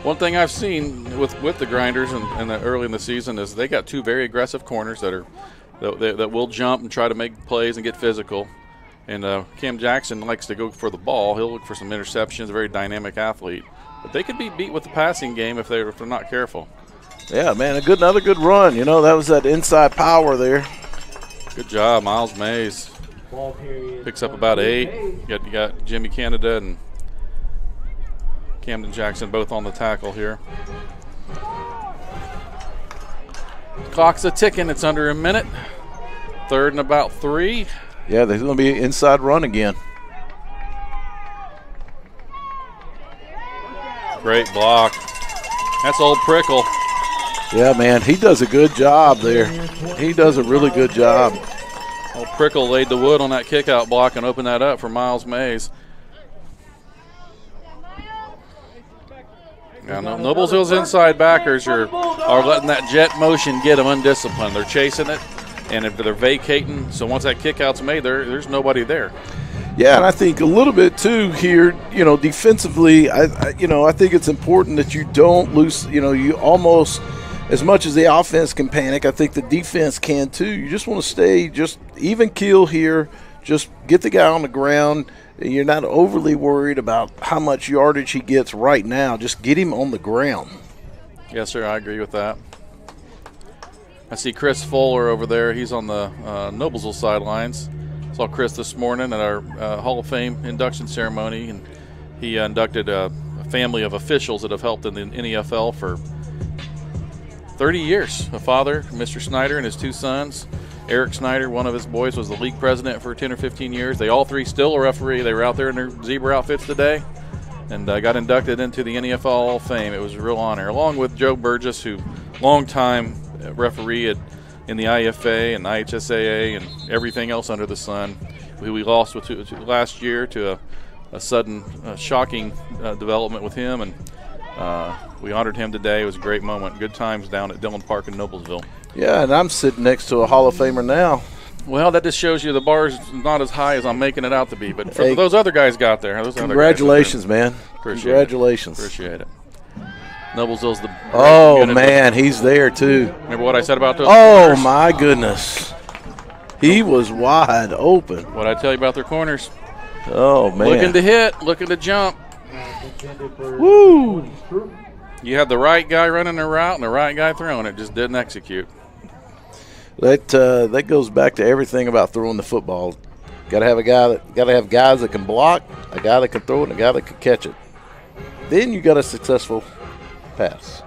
One thing I've seen with the Grinders and early in the season is they got two very aggressive corners that will jump and try to make plays and get physical. And Cam Jackson likes to go for the ball. He'll look for some interceptions, a very dynamic athlete. But they could be beat with the passing game if they're not careful. Yeah, man, another good run. You know, that was that inside power there. Good job, Miles Mays. Picks up about 8. You got Jimmy Canada and Camden Jackson both on the tackle here. Clock's a ticking. It's under a minute. 3rd and about 3. Yeah, there's going to be an inside run again. Great block. That's old Prickle. Yeah, man, he does a good job there. He does a really good job. Old Prickle laid the wood on that kick-out block and opened that up for Miles Mays. Yeah, Noblesville's inside backers are letting that jet motion get them undisciplined. They're chasing it, and if they're vacating, so once that kick-out's made, there's nobody there. Yeah, and I think a little bit too here, you know, defensively, I think it's important that you don't lose, you almost, as much as the offense can panic, I think the defense can too. You just want to stay just even keel here, just get the guy on the ground. You're not overly worried about how much yardage he gets right now. Just get him on the ground. Yes, sir, I agree with that. I see Chris Fuller over there. He's on the Noblesville sidelines. Saw Chris this morning at our Hall of Fame induction ceremony, and he inducted a family of officials that have helped in the NEFL for 30 years. A father, Mr. Snyder, and his 2 sons. Eric Snyder, one of his boys, was the league president for 10 or 15 years. They all 3 still a referee. They were out there in their zebra outfits today and got inducted into the NEFL Hall of Fame. It was a real honor, along with Joe Burgess, who long-time referee in the IEFA and IHSAA and everything else under the sun. We lost last year to a sudden, shocking development with him, and we honored him today. It was a great moment. Good times down at Dillon Park in Noblesville. Yeah, and I'm sitting next to a Hall of Famer now. Well, that just shows you the bar's not as high as I'm making it out to be. But for those other guys got there. Congratulations, man. Congratulations. Appreciate it. Noblesville's the man, he's there too. Remember what I said about those corners? Oh, my goodness. He was wide open. What'd I tell you about their corners? Oh, man. Looking to hit, looking to jump. Woo! You had the right guy running the route and the right guy throwing it, just didn't execute. That goes back to everything about throwing the football. Got to have guys that can block, a guy that can throw it, and a guy that can catch it. Then you got a successful pass.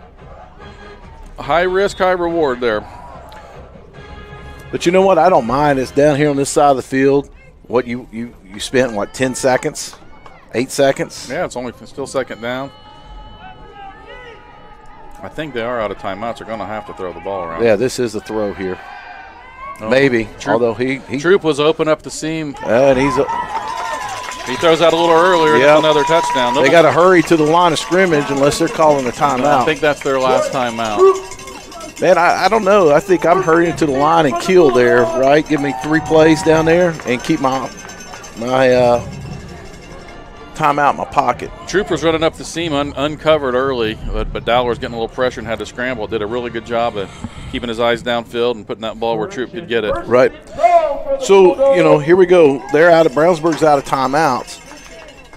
High risk, high reward there. But you know what? I don't mind. It's down here on this side of the field. What you spent 10 seconds, 8 seconds? Yeah, it's still second down. I think they are out of timeouts. They're going to have to throw the ball around. Yeah, this is a throw here. Maybe, although he Troop was open up the seam. And he throws out a little earlier. Yep. Another touchdown. They got to hurry to the line of scrimmage unless they're calling a timeout. I think that's their last timeout. Man, I don't know. I think I'm hurrying to the line and kill there, right? Give me 3 plays down there and keep my timeout in my pocket. Troop was running up the seam uncovered early, but Dowler was getting a little pressure and had to scramble. Did a really good job of keeping his eyes downfield and putting that ball where Troop could get it. Right. So, here we go. Brownsburg's out of timeouts.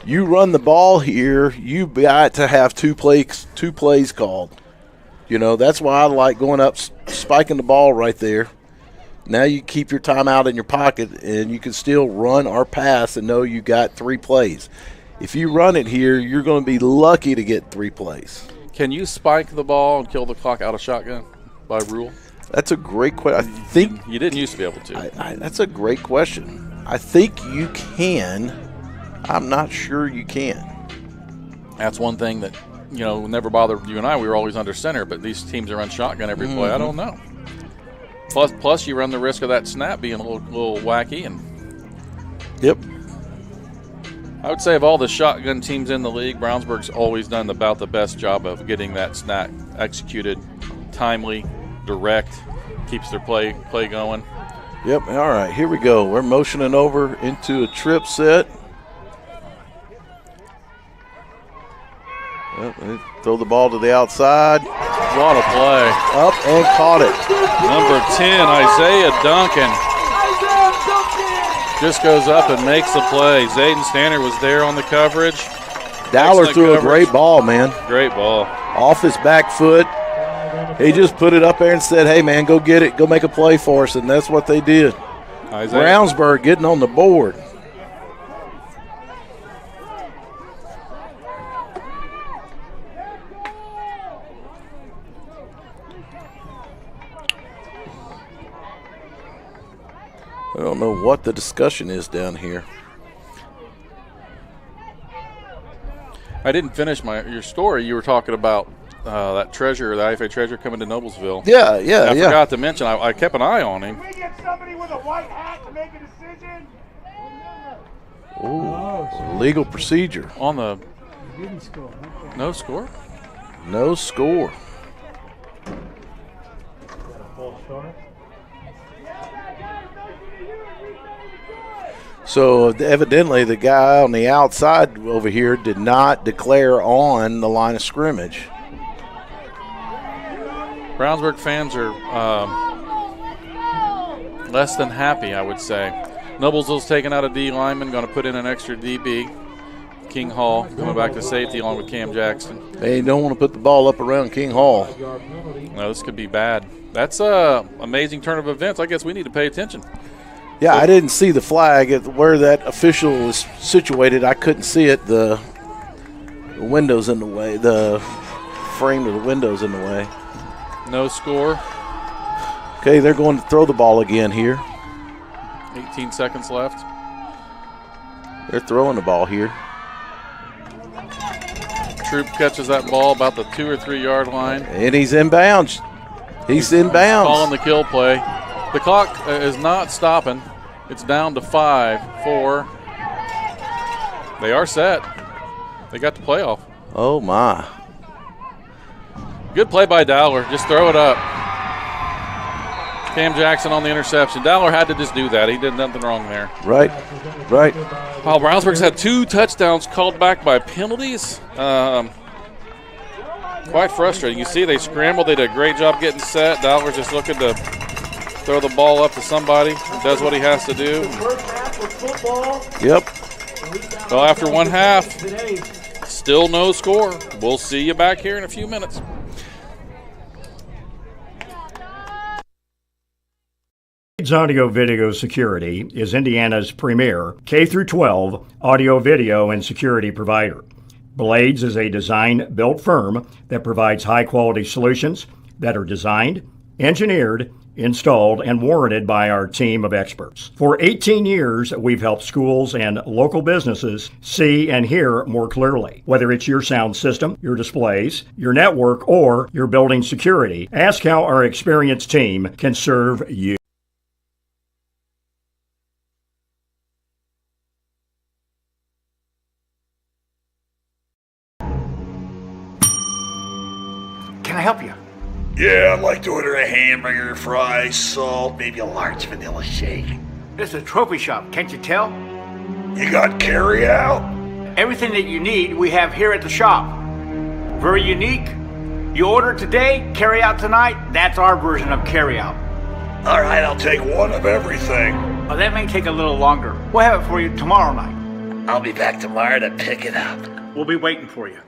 You run the ball here, you got to have two plays called. That's why I like going up, spiking the ball right there. Now you keep your timeout in your pocket, and you can still run or pass and know you got 3 plays. If you run it here, you're going to be lucky to get 3 plays. Can you spike the ball and kill the clock out of shotgun by rule? That's a great question. I think you didn't used to be able to. That's a great question. I think you can. I'm not sure you can. That's one thing that, never bothered you and I. We were always under center, but these teams that run shotgun every play, I don't know. Plus, you run the risk of that snap being a little wacky. And yep. I would say of all the shotgun teams in the league, Brownsburg's always done about the best job of getting that snap executed timely, direct, keeps their play going. Yep. All right, here we go. We're motioning over into a trip set. Yep, they throw the ball to the outside. What a play. Up and caught it. Number 10, Isaiah Duncan. Just goes up and makes the play. Zayden Stanner was there on the coverage. Dowler threw a great ball, man. Great ball. Off his back foot. He just put it up there and said, hey, man, go get it. Go make a play for us. And that's what they did. Brownsburg getting on the board. I don't know what the discussion is down here. I didn't finish your story. You were talking about that treasure, the IEFA treasure coming to Noblesville. Yeah. I forgot to mention, I kept an eye on him. Can we get somebody with a white hat to make a decision? Ooh, legal procedure. On the Didn't score. Okay. no score? No score. So evidently the guy on the outside over here did not declare on the line of scrimmage. Brownsburg fans are less than happy, I would say. Noblesville's taking out a D lineman, going to put in an extra DB. King Hall coming back to safety along with Cam Jackson. They don't want to put the ball up around King Hall. No, this could be bad. That's an amazing turn of events. I guess we need to pay attention. Yeah, I didn't see the flag at where that official was situated. I couldn't see it. The window's in the way. The frame of the window's in the way. No score. Okay, they're going to throw the ball again here. 18 seconds left. They're throwing the ball here. Troop catches that ball about the 2 or 3 yard line. And he's inbounds. He's inbounds. Calling the kill play. The clock is not stopping. It's down to 5, 4. They are set. They got the playoff. Oh, my. Good play by Dowler. Just throw it up. Cam Jackson on the interception. Dowler had to just do that. He did nothing wrong there. Right. While Brownsburg's had 2 touchdowns called back by penalties. Quite frustrating. You see they scrambled. They did a great job getting set. Dowler's just looking to throw the ball up to somebody who does what he has to do. Yep. Well, after one half, still no score. We'll see you back here in a few minutes. Blades Audio Video Security is Indiana's premier K-12 audio, video, and security provider. Blades is a design-built firm that provides high-quality solutions that are designed, engineered, installed, and warranted by our team of experts. For 18 years, we've helped schools and local businesses see and hear more clearly. Whether it's your sound system, your displays, your network, or your building security, ask how our experienced team can serve you. Can I help you? Yeah, I'd like to order a hamburger, fries, salt, maybe a large vanilla shake. This is a trophy shop, can't you tell? You got carry out? Everything that you need, we have here at the shop. Very unique. You order today, carry out tonight. That's our version of carry out. All right, I'll take one of everything. Oh, that may take a little longer. We'll have it for you tomorrow night. I'll be back tomorrow to pick it up. We'll be waiting for you.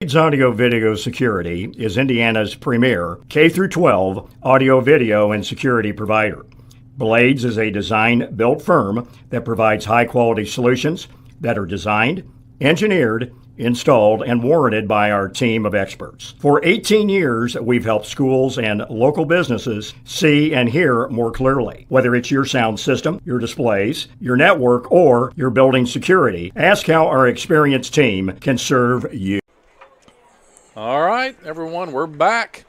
Blades Audio Video Security is Indiana's premier K-12 audio, video, and security provider. Blades is a design-built firm that provides high-quality solutions that are designed, engineered, installed, and warranted by our team of experts. For 18 years, we've helped schools and local businesses see and hear more clearly. Whether it's your sound system, your displays, your network, or your building security, ask how our experienced team can serve you. All right, everyone, we're back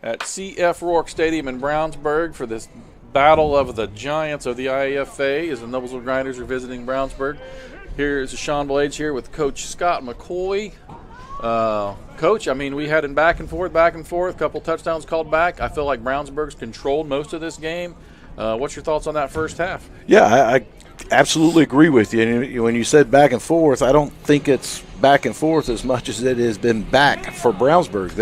at C.F. Rourke Stadium in Brownsburg for this battle of the giants of the IEFA as the Noblesville Grinders are visiting Brownsburg. Here's Sean Blades here with Coach Scott McCoy. Coach, I mean, we had it back and forth, a couple touchdowns called back. I feel like Brownsburg's controlled most of this game. What's your thoughts on that first half? Yeah, I absolutely agree with you. And when you said back and forth, I don't think it's back and forth as much as it has been back for Brownsburg.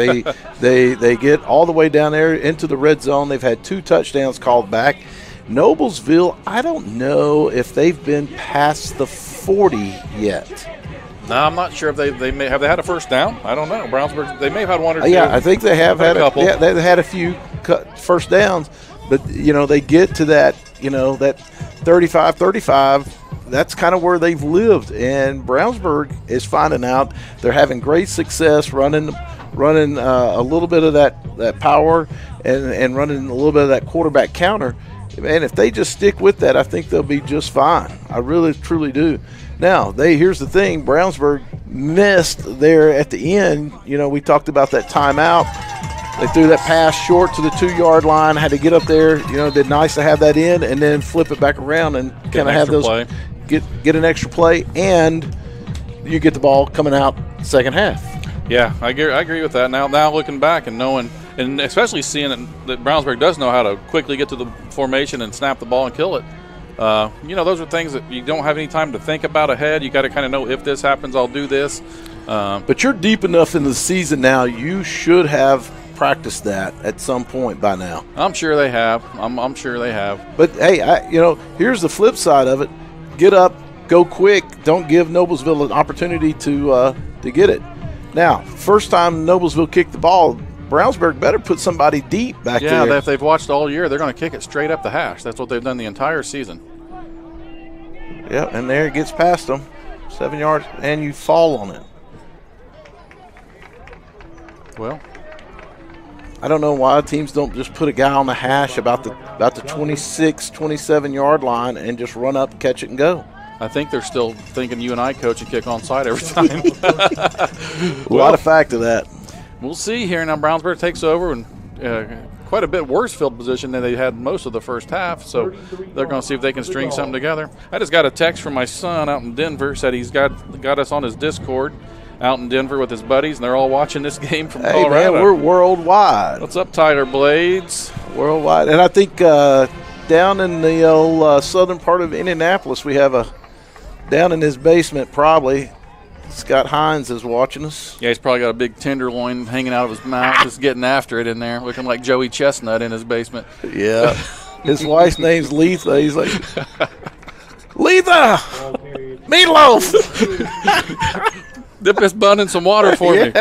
They get all the way down there into the red zone. They've had 2 touchdowns called back. Noblesville, I don't know if they've been past the 40 yet. No, I'm not sure if they may have they had a first down. I don't know. Brownsburg, they may have had 1 or 2. Yeah, I think they have had a couple. Yeah, they've had a few first downs, but they get to that that 35-35. That's kind of where they've lived, and Brownsburg is finding out they're having great success running a little bit of that power and running a little bit of that quarterback counter. Man, if they just stick with that, I think they'll be just fine. I really, truly do. Now, here's the thing. Brownsburg missed there at the end. We talked about that timeout. They threw that pass short to the 2-yard line, had to get up there. It'd be nice to have that in and then flip it back around and kind of have those play. Get an extra play, and you get the ball coming out second half. Yeah, I agree with that. Now looking back and knowing, and especially seeing that Brownsburg does know how to quickly get to the formation and snap the ball and kill it. Those are things that you don't have any time to think about ahead. You got to kind of know, if this happens, I'll do this. But you're deep enough in the season now, you should have practiced that at some point by now. I'm sure they have. I'm sure they have. But hey, here's the flip side of it. Get up, go quick. Don't give Noblesville an opportunity to get it. Now, first time Noblesville kicked the ball, Brownsburg better put somebody deep back there. Yeah, if they've watched all year, they're going to kick it straight up the hash. That's what they've done the entire season. Yeah, and there it gets past them, 7 yards, and you fall on it. Well, I don't know why teams don't just put a guy on the hash about the 26, 27-yard line and just run up, catch it, and go. I think they're still thinking you and I coach and kick onside every time. A lot of fact to that. We'll see here. Now Brownsburg takes over and quite a bit worse field position than they had most of the first half, so they're going to see if they can string something together. I just got a text from my son out in Denver, said he's got us on his Discord out in Denver with his buddies, and they're all watching this game from Colorado. Hey, man, we're worldwide. What's up, Tyler Blades? Worldwide. And I think down in the old southern part of Indianapolis, we have down in his basement probably, Scott Hines is watching us. Yeah, he's probably got a big tenderloin hanging out of his mouth, just getting after it in there, looking like Joey Chestnut in his basement. Yeah. His wife's name's Letha. He's like, Letha! Meatloaf! Dip this bun in some water for me.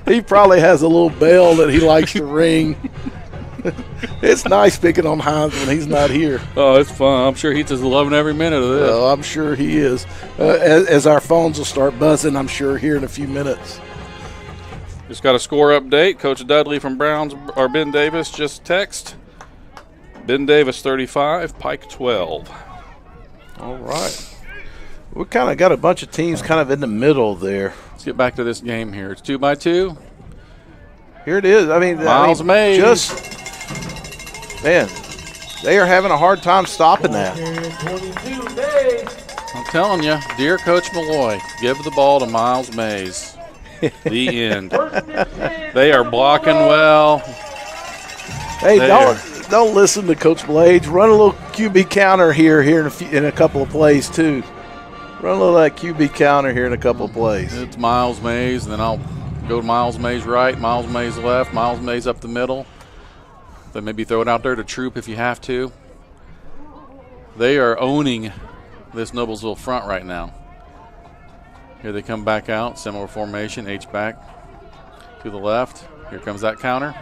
He probably has a little bell that he likes to ring. It's nice picking on Hines when he's not here. Oh, it's fun. I'm sure he's just loving every minute of this. I'm sure he is. As our phones will start buzzing, I'm sure, here in a few minutes. Just got a score update. Coach Dudley from Ben Davis just text. Ben Davis 35, Pike 12. All right. We kind of got a bunch of teams kind of in the middle there. Let's get back to this game here. It's 2x2. Here it is. Miles Mays. Man, they are having a hard time stopping that. I'm telling you, dear Coach Malloy, give the ball to Miles Mays. The end. They are blocking well. Hey, don't listen to Coach Blades. Run a little QB counter here in a couple of plays too. Run a little of that QB counter here in a couple of plays. It's Miles Mays, and then I'll go to Miles Mays right, Miles Mays left, Miles Mays up the middle. Then maybe throw it out there to Troop if you have to. They are owning this Noblesville front right now. Here they come back out, similar formation, H-back to the left. Here comes that counter.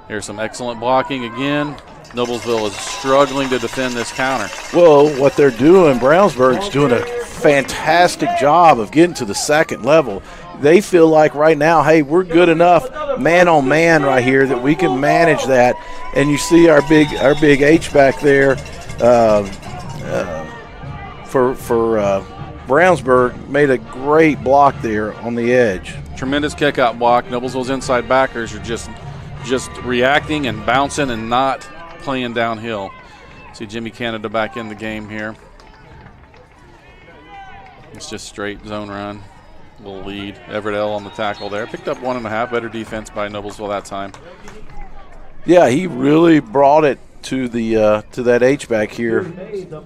Here's some excellent blocking again. Noblesville is struggling to defend this counter. Well, what they're doing, Brownsburg's doing a fantastic job of getting to the second level. They feel like right now, hey, we're good enough man on man right here that we can manage that. And you see our big H-back there for Brownsburg made a great block there on the edge. Tremendous kick-out block. Noblesville's inside backers are just reacting and bouncing and not playing downhill. See Jimmy Canada back in the game here. It's just straight zone run. Little lead. Everett L on the tackle there. Picked up 1.5. Better defense by Noblesville that time. Yeah, he really brought it to that H-back here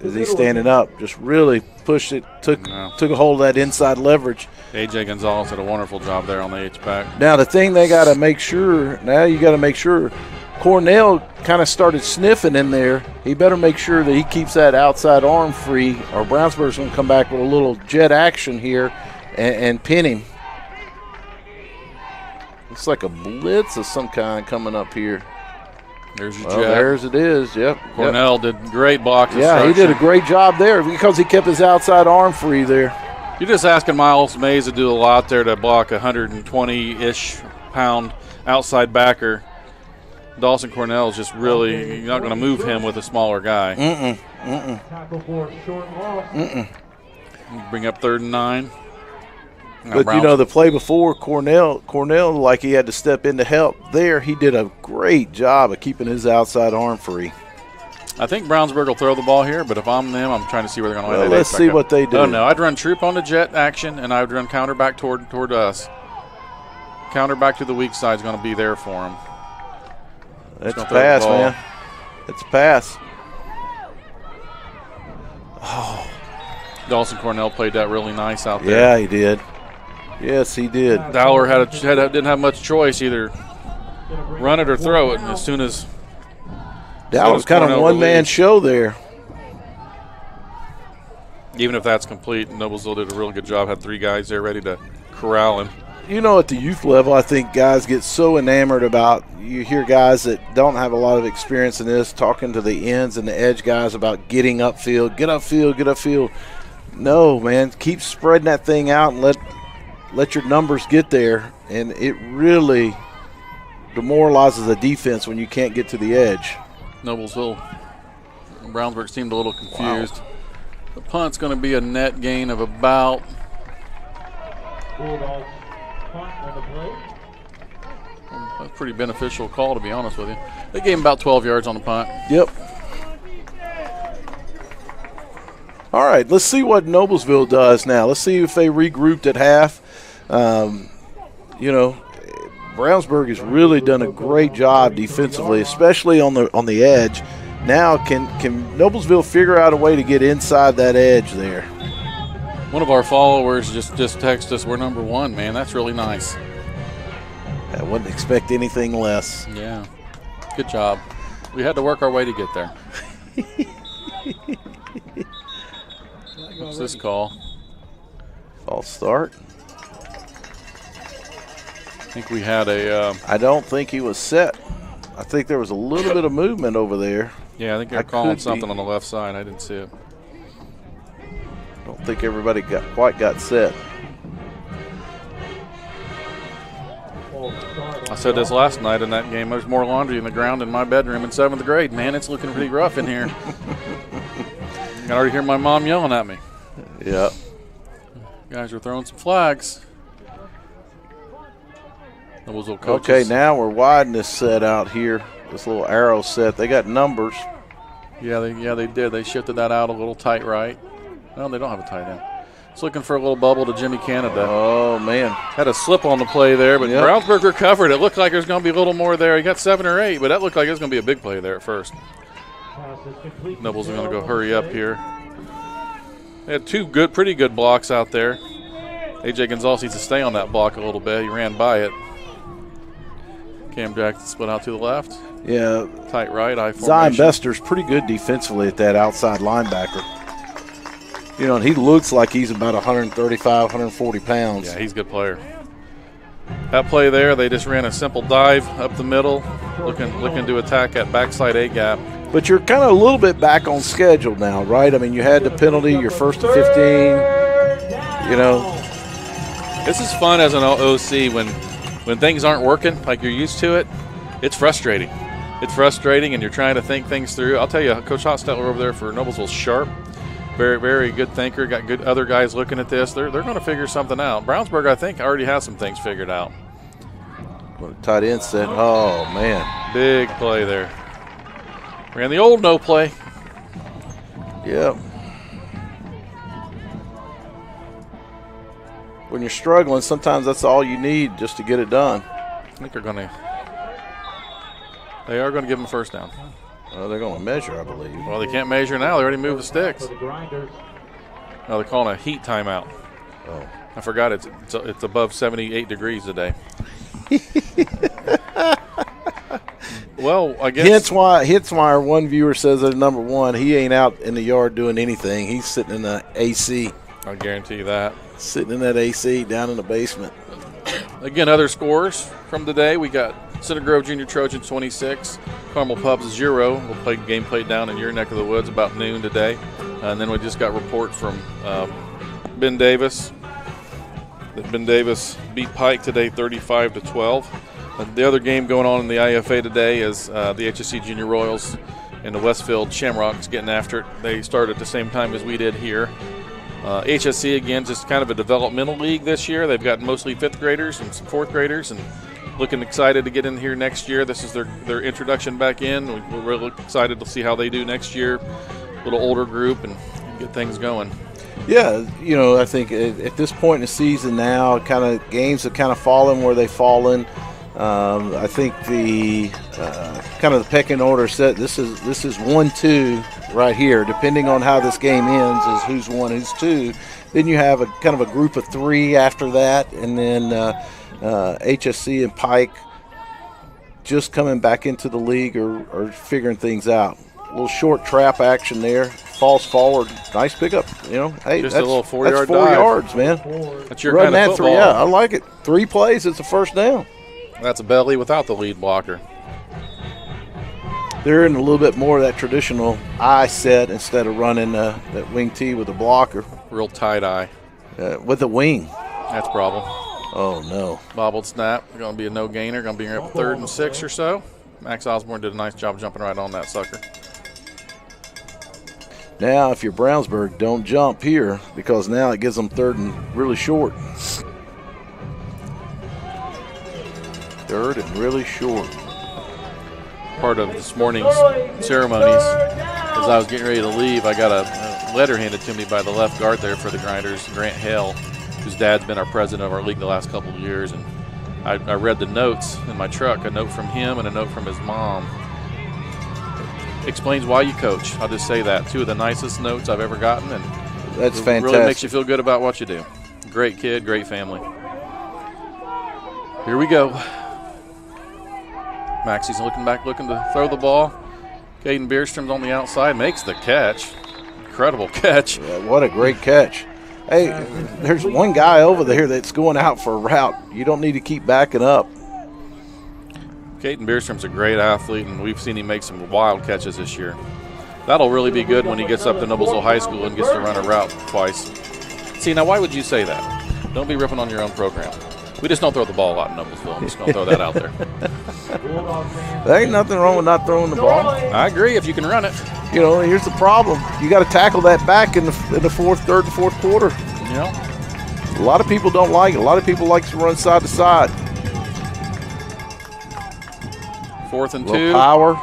as he's standing up. Just really pushed it, took a hold of that inside leverage. A.J. Gonzalez did a wonderful job there on the H-back. Now the thing they got to make sure, Cornell kind of started sniffing in there. He better make sure that he keeps that outside arm free, or Brownsburg's going to come back with a little jet action here and pin him. Looks like a blitz of some kind coming up here. There's your jet. There's it is, yep. Cornell did great block. Yeah, he did a great job there because he kept his outside arm free there. You're just asking Miles Mays to do a lot there to block a 120-ish pound outside backer. Dawson Cornell is just really, you're not going to move him with a smaller guy. Tackle for a short loss. Bring up 3rd and 9. But, the play before, Cornell, like he had to step in to help there, he did a great job of keeping his outside arm free. I think Brownsburg will throw the ball here, but if I'm them, I'm trying to see where they're going to land. Let's see what they do. Oh, no, I'd run troop on the jet action, and I would run counter back toward us. Counter back to the weak side is going to be there for him. That's a pass, man. It's a pass. Oh. Dawson Cornell played that really nice out there. Yeah, he did. Yes, he did. Dowler didn't have much choice, either run it or throw it. As soon as Dowler was kind of one-man show there. Even if that's complete, Noblesville did a real good job. Had 3 guys there ready to corral him. At the youth level, I think guys get so enamored about, you hear guys that don't have a lot of experience in this talking to the ends and the edge guys about getting upfield, get upfield. No, man, keep spreading that thing out and let your numbers get there. And it really demoralizes the defense when you can't get to the edge. Noblesville, Brownsburg seemed a little confused. Wow. The punt's going to be a net gain of about Bulldogs punt on the play. That's a pretty beneficial call, to be honest with you. They gave him about 12 yards on the punt. Yep. All right, let's see what Noblesville does now. Let's see if they regrouped at half. Brownsburg has really done a great job defensively, especially on the edge. Now, can Noblesville figure out a way to get inside that edge there? One of our followers just texted us, we're number 1, man. That's really nice. I wouldn't expect anything less. Yeah. Good job. We had to work our way to get there. What's this call? False start. I think we had a I don't think he was set. I think there was a little bit of movement over there. Yeah, I think they're calling something on the left side. I didn't see it. I don't think everybody quite got set. I said this last night in that game. There's more laundry in the ground in my bedroom in 7th grade. Man, it's looking pretty rough in here. I can already hear my mom yelling at me. Yeah. Guys are throwing some flags. Okay, now we're widening this set out here. This little arrow set. They got numbers. Yeah, they did. They shifted that out a little tight right. No, they don't have a tight end. It's looking for a little bubble to Jimmy Canada. Oh, man. Had a slip on the play there, but Brownsburg recovered. It looked like there's going to be a little more there. He got 7 or 8, but that looked like it was going to be a big play there at first. Nobles are going to go hurry up here. They had 2 pretty good blocks out there. A.J. Gonzalez needs to stay on that block a little bit. He ran by it. Cam Jackson split out to the left. Yeah. Tight right, I formation. Zion Bester's pretty good defensively at that outside linebacker. You know, and he looks like he's about 135, 140 pounds. Yeah, he's a good player. That play there, they just ran a simple dive up the middle, looking to attack that backside A-gap. But you're kind of a little bit back on schedule now, right? I mean, you had the penalty, your first to 15, you know. This is fun as an OC when things aren't working like you're used to it. It's frustrating. It's frustrating, and you're trying to think things through. I'll tell you, Coach Hostetler over there for Noblesville, sharp. Very, very good thinker. Got good other guys looking at this. They're going to figure something out. Brownsburg, I think, already has some things figured out. What a tight end set. Oh, man. Big play there. Ran the old no play. Yep. When you're struggling, sometimes that's all you need just to get it done. I think they are going to give them a first down. They're going to measure, I believe. Well, they can't measure now. They already moved the sticks. No, they're calling a heat timeout. Oh. I forgot it's above 78 degrees today. Well, I guess. Hence why our one viewer says that number one, he ain't out in the yard doing anything. He's sitting in the AC. I guarantee you that. Sitting in that AC down in the basement. Again, other scores from today. We got Center Grove Junior Trojans 26, Carmel Pubs 0. We'll play game played down in your neck of the woods about noon today. And then we just got report from Ben Davis that Ben Davis beat Pike today 35-12. The other game going on in the IEFA today is the HSC Junior Royals and the Westfield Shamrocks getting after it. They started at the same time as we did here. HSC, again, just kind of a developmental league this year. They've got mostly fifth graders and some fourth graders, and looking excited to get in here next year. This is their introduction back in. We're really excited to see how they do next year. A little older group and get things going. Yeah, you know, I think at this point in the season now, kind of games have kind of fallen where they've fallen. I think the kind of the pecking order set. This is 1-2 right here. Depending on how this game ends, is who's 1, who's 2. Then you have a kind of a group of 3 after that, and then HSC and Pike just coming back into the league or figuring things out. A little short trap action there. Falls forward. Nice pickup. You know, hey, just that's a little 4-yard that's 4 dive. yards, man. That's your Run kind of that football. 3. Yeah, I like it. 3 plays. It's a first down. That's a belly without the lead blocker. They're in a little bit more of that traditional eye set instead of running that wing T with a blocker. Real tight eye. With the wing. That's a problem. Oh, no. Bobbled snap. Going to be a no gainer. Going to be up 3rd and 6 or so. Max Osborne did a nice job jumping right on that sucker. Now, if you're Brownsburg, don't jump here because now it gives them 3rd and really short. 3rd and really short. Part of this morning's ceremonies, as I was getting ready to leave, I got a letter handed to me by the left guard there for the Grinders, Grant Hale, whose dad's been our president of our league the last couple of years. And I read the notes in my truck, a note from him and a note from his mom. Explains why you coach. I'll just say that. 2 of the nicest notes I've ever gotten, and that's it fantastic. Really makes you feel good about what you do. Great kid, great family. Here we go. Maxie's looking back, looking to throw the ball. Caden Bierstrom's on the outside, makes the catch. Incredible catch. Yeah, what a great catch. Hey, there's one guy over there that's going out for a route. You don't need to keep backing up. Caden Bierstrom's a great athlete, and we've seen him make some wild catches this year. That'll really be good when he gets up to Noblesville High School and gets to run a route twice. See, now why would you say that? Don't be ripping on your own program. We just don't throw the ball a lot in Noblesville. I'm just going to throw that out there. There ain't nothing wrong with not throwing the ball. I agree if you can run it. You know, here's the problem. You got to tackle that back in the 3rd and 4th quarter. Yeah. A lot of people don't like it. A lot of people like to run side to side. 4th and 2. Little power.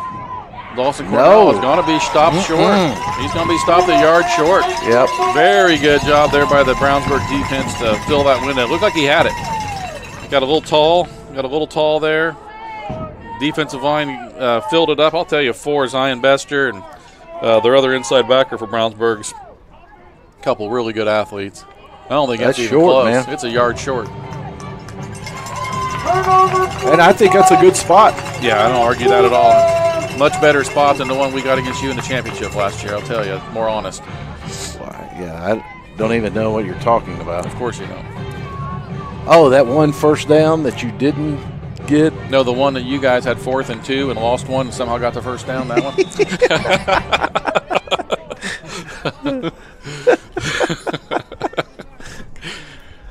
Dawson Cornell is No. going to be stopped short. He's going to be stopped a yard short. Yep. Very good job there by the Brownsburg defense to fill that window. It looked like he had it. Got a little tall there. Defensive line filled it up. I'll tell you, 4 Zion Bester and their other inside backer for Brownsburg's. A couple really good athletes. I don't think That's it's even short, close. man. It's a yard short. And I think that's a good spot. Yeah, I don't argue that at all. Much better spot than the one we got against you in the championship last year, I'll tell you. More honest. Yeah, I don't even know what you're talking about. Of course you don't. Oh, that one first down that you didn't get? No, the one that you guys had 4th and 2 and lost one and somehow got the first down, that one?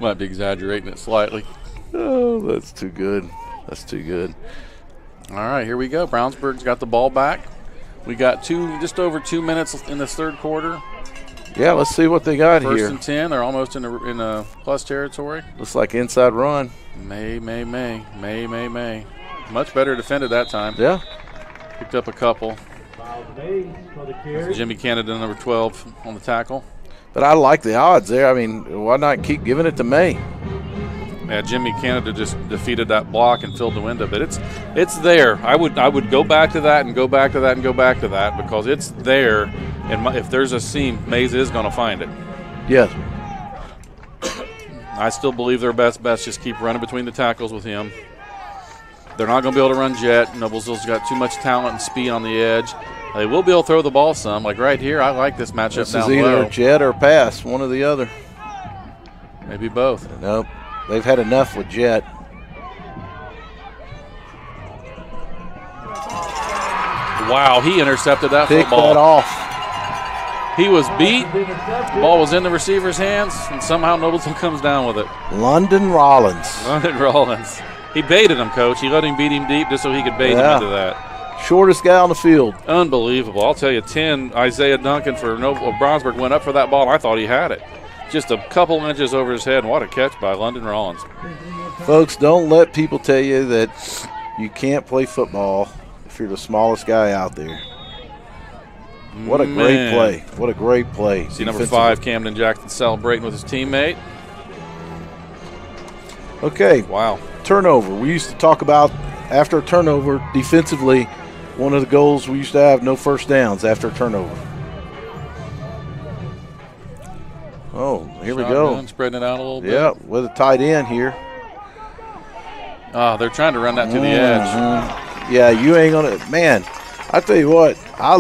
Might be exaggerating it slightly. Oh, that's too good. That's too good. All right, here we go. Brownsburg's got the ball back. We got just over 2 minutes in this third quarter. Yeah, let's see what they got First here. and 10. They're almost in a plus territory. Looks like inside run. May. Much better defended that time. Yeah. Picked up a couple. For the carry. Jimmy Canada, number 12, on the tackle. But I like the odds there. I mean, why not keep giving it to May? Yeah, Jimmy Canada just defeated that block and filled the window, but it's there. I would go back to that and go back to that and go back to that because it's there, and if there's a seam, Mays is going to find it. Yes. I still believe their best bet's just keep running between the tackles with him. They're not going to be able to run jet. Noblesville's got too much talent and speed on the edge. They will be able to throw the ball some. Like right here, I like this matchup This down is either low. jet or pass, one or the other. Maybe both. Nope. They've had enough with jet. Wow, he intercepted that Pick football. that off. He was beat. The ball was in the receiver's hands, and somehow Noblesville comes down with it. London Rollins. London Rollins. He baited him, Coach. He let him beat him deep just so he could bait him into that. Shortest guy on the field. Unbelievable. I'll tell you, 10, Isaiah Duncan for Brownsburg went up for that ball, and I thought he had it. Just a couple inches over his head, and what a catch by London Rollins. Folks, don't let people tell you that you can't play football if you're the smallest guy out there. What a great play. What a great play. See number 5, Camden Jackson, celebrating with his teammate. Okay. Wow. Turnover. We used to talk about after a turnover, defensively, one of the goals we used to have, no first downs after a turnover. Oh, here we go. Spreading it out a little bit. Yeah, with a tight end here. They're trying to run that to the edge. Yeah, you ain't going to – man, I tell you what, I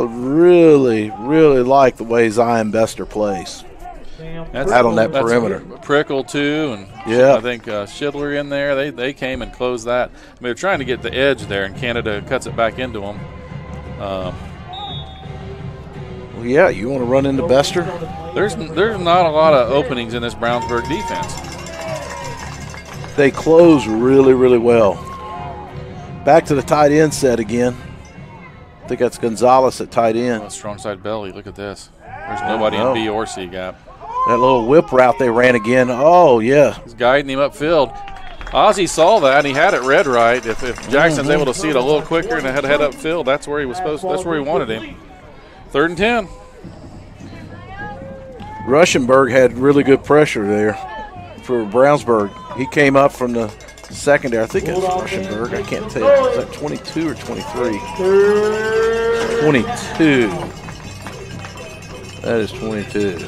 really, really like the way Zion Bester plays. Out on that perimeter. Prickle, too, and yeah. I think Schidler in there. They came and closed that. I mean, they're trying to get the edge there, and Canada cuts it back into them. Well, yeah, you want to run into Bester? There's not a lot of openings in this Brownsburg defense. They close really, really well. Back to the tight end set again. I think that's Gonzalez at tight end. Strong side belly. Look at this. There's nobody in B or C gap. That little whip route they ran again. Oh, yeah. He's guiding him upfield. Ozzie saw that, and he had it read right. If Jackson's able to see it a little quicker and head upfield, that's where he was supposed to, that's where he wanted him. 3rd and 10. Ruschenberg had really good pressure there for Brownsburg. He came up from the secondary. I think it's Ruschenberg. I can't tell. Is that 22 or 23? 22. That is 22.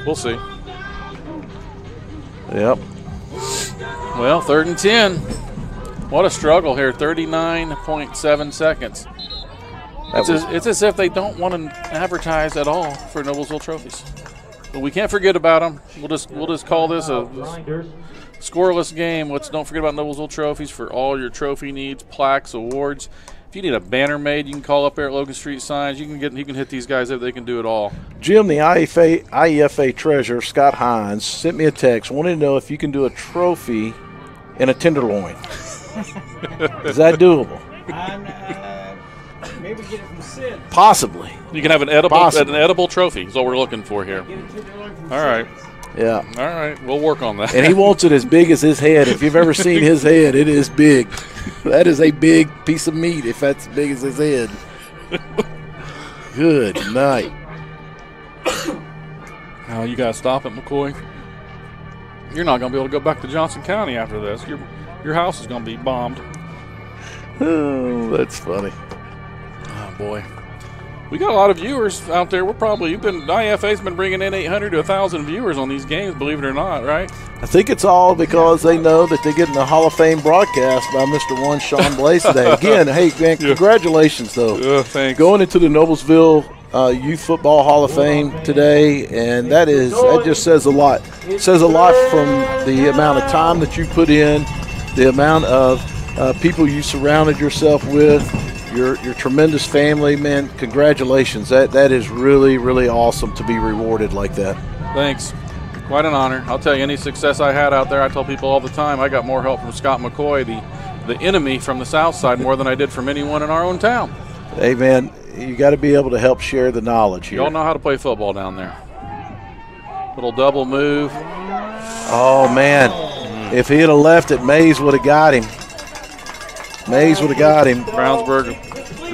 We'll see. Yep. Well, 3rd and 10. What a struggle here. 39.7 seconds. It's as if they don't want to advertise at all for Noblesville trophies. But we can't forget about them. We'll just call this a scoreless game. Don't forget about Noblesville trophies for all your trophy needs, plaques, awards. If you need a banner made, you can call up there at Logan Street Signs. You can hit these guys up. They can do it all. Jim, the IEFA treasurer, Scott Hines, sent me a text. Wanted to know if you can do a trophy in a tenderloin. Is that doable? Maybe get it from Sid. Possibly. You can have an edible trophy is what we're looking for here. All right. Yeah. All right. We'll work on that. And he wants it as big as his head. If you've ever seen his head, it is big. That is a big piece of meat if that's as big as his head. Good night. Oh, you got to stop it, McCoy. You're not going to be able to go back to Johnson County after this. Your house is going to be bombed. Oh, that's funny. Oh, boy. We got a lot of viewers out there. IEFA's been bringing in 800 to 1,000 viewers on these games, believe it or not, right? I think it's all because they know that they're getting the Hall of Fame broadcast by Mr. One Sean Blaze today. Again, hey, man, congratulations, though. Yeah, thanks. Going into the Noblesville Youth Football Hall of Fame today, and that just says a lot. It says a lot from the amount of time that you put in, the amount of people you surrounded yourself with, your tremendous family, man. Congratulations. That is really, really awesome to be rewarded like that. Thanks. Quite an honor. I'll tell you, any success I had out there, I tell people all the time, I got more help from Scott McCoy, the enemy from the south side, more than I did from anyone in our own town. Hey, man, you got to be able to help share the knowledge here. You all know how to play football down there. Little double move. Oh, man. If he had left it, Mays would have got him. Brownsburg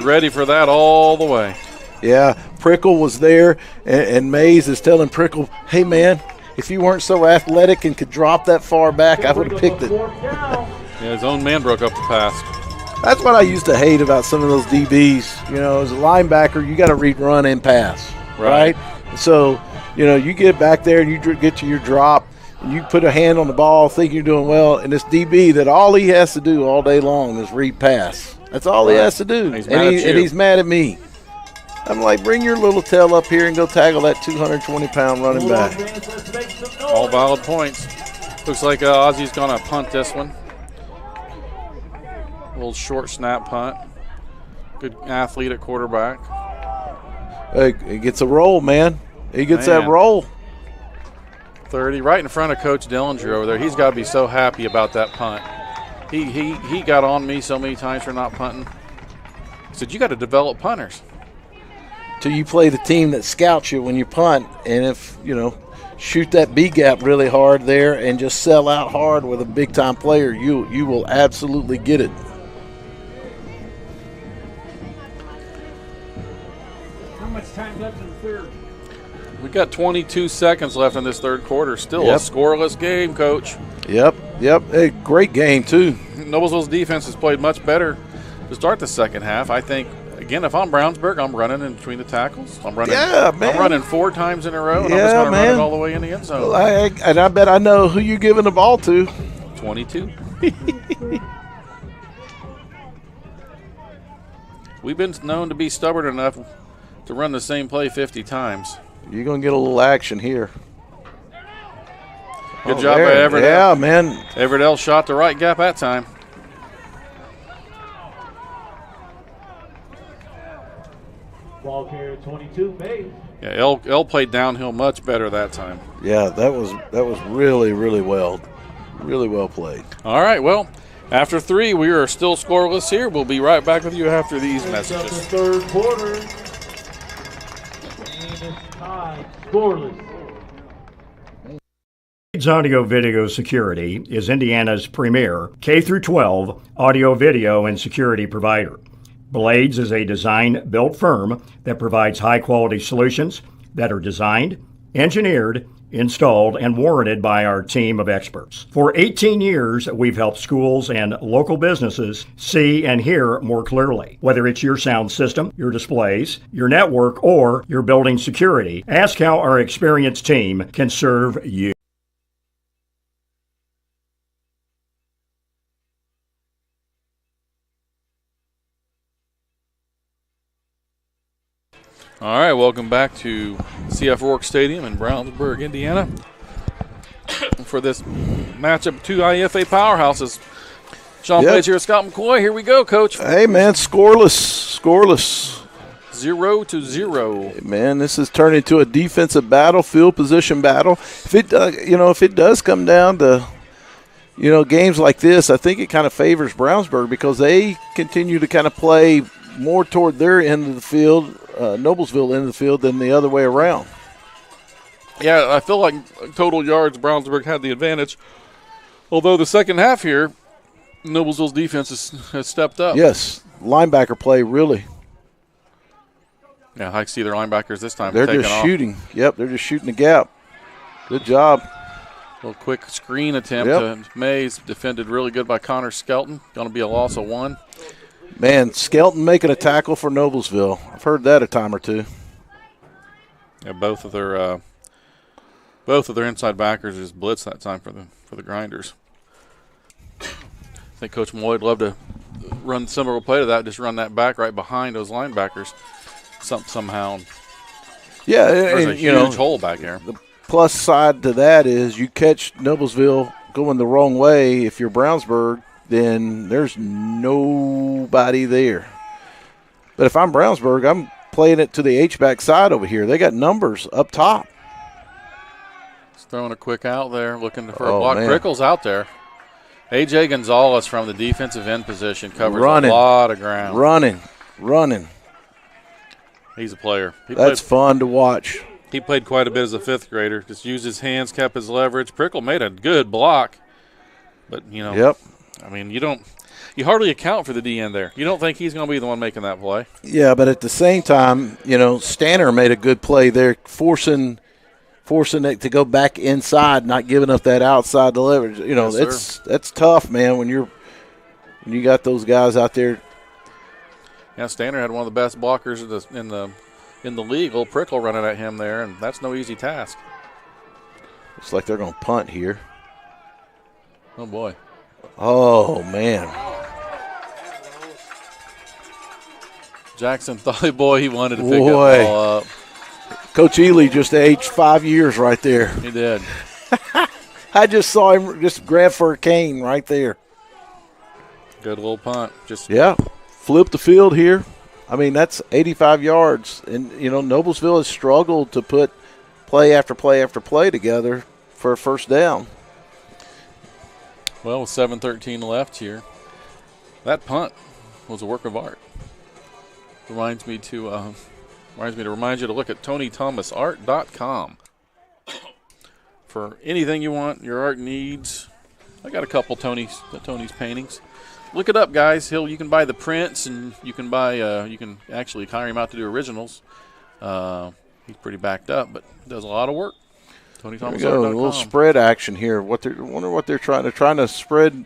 ready for that all the way. Yeah, Prickle was there, and Mays is telling Prickle, hey, man, if you weren't so athletic and could drop that far back, I would have picked it. Yeah, his own man broke up the pass. That's what I used to hate about some of those DBs. You know, as a linebacker, you got to read, run, and pass, right? So, you know, you get back there and you get to your drop, and you put a hand on the ball, think you're doing well, and this DB that all he has to do all day long is read pass. That's all he has to do. And he's mad at me. I'm like, bring your little tail up here and go tackle that 220-pound running back. All valid points. Looks like Ozzy's going to punt this one. A little short snap punt. Good athlete at quarterback. Hey, he gets a roll, man. He gets that roll. 30, right in front of Coach Dillinger over there. He's got to be so happy about that punt. He got on me so many times for not punting. He said, you got to develop punters. Till you play the team that scouts you when you punt, and if, you know, shoot that B gap really hard there and just sell out hard with a big-time player, you will absolutely get it. How much time left in the third? We got 22 seconds left in this third quarter. Still a scoreless game, Coach. Yep. Hey, great game, too. Noblesville's defense has played much better to start the second half. I think, again, if I'm Brownsburg, I'm running in between the tackles. I'm running 4 times in a row, and I'm just going to run it all the way in the end zone. Well, and I bet I know who you're giving the ball to. 22. We've been known to be stubborn enough to run the same play 50 times. You're going to get a little action here. Good job by Everett. Yeah, man. Everett shot the right gap that time. Ball carrier 22, Mays. Yeah, L played downhill much better that time. Yeah, that was really, really well played. All right, well, after 3, we are still scoreless here. We'll be right back with you after these messages. The third quarter. Game is tied, scoreless. Blades Audio Video Security is Indiana's premier K-12 audio, video, and security provider. Blades is a design-built firm that provides high-quality solutions that are designed, engineered, installed, and warranted by our team of experts. For 18 years, we've helped schools and local businesses see and hear more clearly. Whether it's your sound system, your displays, your network, or your building security, ask how our experienced team can serve you. All right, welcome back to CF Rourke Stadium in Brownsburg, Indiana, for this matchup of 2 IEFA powerhouses. Sean plays here with Scott McCoy. Here we go, Coach. Hey, man, scoreless. 0-0. Man, this has turned into a defensive battle, field position battle. If it does come down to, games like this, I think it kind of favors Brownsburg because they continue to kind of play more toward their end of the field, Noblesville end of the field, than the other way around. Yeah, I feel like total yards, Brownsburg had the advantage. Although the second half here, Noblesville's defense has stepped up. Yes, linebacker play really. Yeah, I see their linebackers this time. They're just shooting. Yep, they're just shooting the gap. Good job. A little quick screen attempt. Mays defended really good by Connor Skelton. Going to be a loss of 1. Man, Skelton making a tackle for Noblesville. I've heard that a time or two. Yeah, both of their inside backers just blitz that time for the Grinders. I think Coach Moy would love to run similar play to that, just run that back right behind those linebackers somehow. Yeah, There's a you huge know, hole back there. the plus side to that is you catch Noblesville going the wrong way. If you're Brownsburg, then there's nobody there. But if I'm Brownsburg, I'm playing it to the H-back side over here. They got numbers up top. He's throwing a quick out there, looking for a Oh, block. man. Prickle's out there. A.J. Gonzalez from the defensive end position covers Running. a lot of ground. Running. He's a player. That's fun to watch. He played quite a bit as a fifth grader. Just used his hands, kept his leverage. Prickle made a good block. But, you know, Yep. I mean, you hardly account for the DN there. You don't think he's going to be the one making that play. Yeah, but at the same time, you know, Stanner made a good play there, forcing it to go back inside, not giving up that outside leverage. You know, Yes, that's tough, man, when you got those guys out there. Yeah, Stanner had one of the best blockers in the league. Old Prickle running at him there, and that's no easy task. It's like they're going to punt here. Oh, boy. Oh, man. Jackson thought, he wanted to pick Boy. that ball up. Coach Ely just aged 5 years right there. He did. I just saw him just grab for a cane right there. Good little punt. Just Yeah, flip the field here. I mean, that's 85 yards. And, you know, Noblesville has struggled to put play after play after play together for a first down. Well, with 7:13 left here, that punt was a work of art. Reminds me to remind you to look at TonyThomasArt.com for anything you want, your art needs. I got a couple Tony's paintings. Look it up, guys. You can buy the prints, and you can actually hire him out to do originals. He's pretty backed up, but does a lot of work. TonyThomasArt.com. There we go, a little spread action here. Wonder what they're trying to spread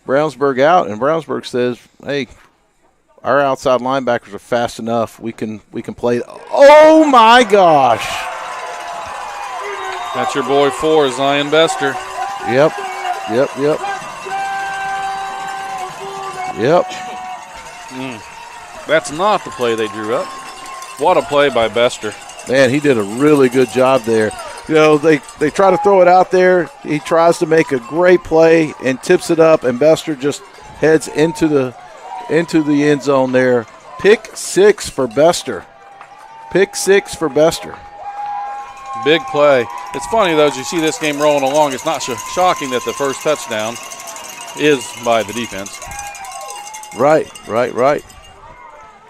Brownsburg out, and Brownsburg says, "Hey, our outside linebackers are fast enough. We can play." Oh my gosh! That's your boy 4, Zion Bester. Yep. That's not the play they drew up. What a play by Bester. Man, he did a really good job there. You know, they try to throw it out there. He tries to make a great play and tips it up, and Bester just heads into the end zone there. Pick 6 for Bester. Pick 6 for Bester. Big play. It's funny, though, as you see this game rolling along, it's not shocking that the first touchdown is by the defense. Right.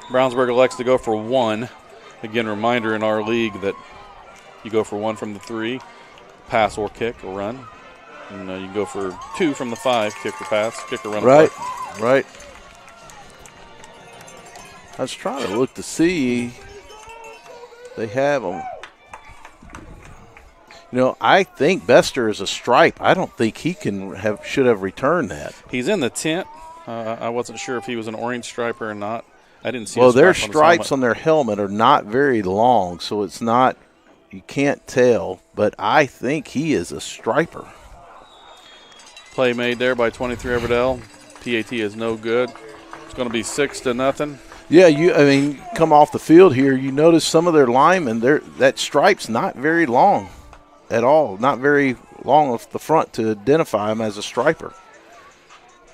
Brownsburg elects to go for 1. Again, reminder in our league that you go for 1 from the 3, pass or kick or run. And you can go for 2 from the 5, kick or pass, kick or run. Right. I was trying to look to see. They have them. You know, I think Bester is a stripe. I don't think he should have returned that. He's in the tent. I wasn't sure if he was an orange striper or not. I didn't see. Well, their stripe stripes on their helmet are not very long, so it's not. You can't tell. But I think he is a striper. Play made there by 23 Everdell. PAT is no good. It's going to be 6-0. Yeah, come off the field here. You notice some of their linemen. That stripe's not very long at all. Not very long off the front to identify him as a striper.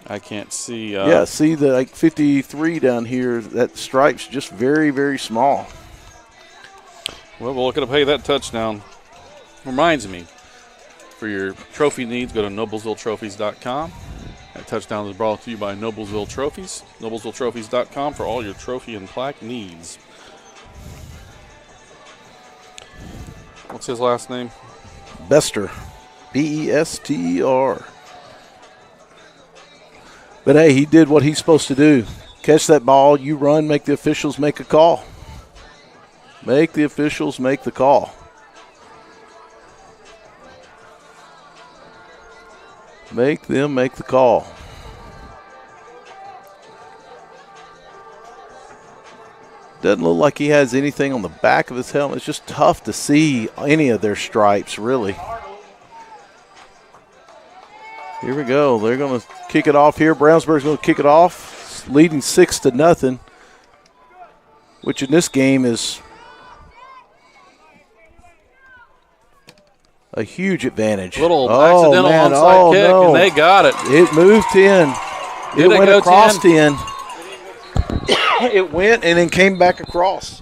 I can't see. See the 53 down here. That stripe's just very, very small. Well, we'll look at that touchdown. Reminds me, for your trophy needs, go to noblesvilletrophies.com. That touchdown is brought to you by Noblesville Trophies. Noblesvilletrophies.com for all your trophy and plaque needs. What's his last name? Bester. Bester. But, hey, he did what he's supposed to do. Catch that ball, you run, make the officials make a call. Make the officials make the call. Make them make the call. Doesn't look like he has anything on the back of his helmet. It's just tough to see any of their stripes, really. Here we go. They're going to kick it off here. Brownsburg's going to kick it off, leading 6-0, which in this game is a huge advantage. Little accidental onside kick, and they got it. It moved 10. It went across 10. It went and then came back across.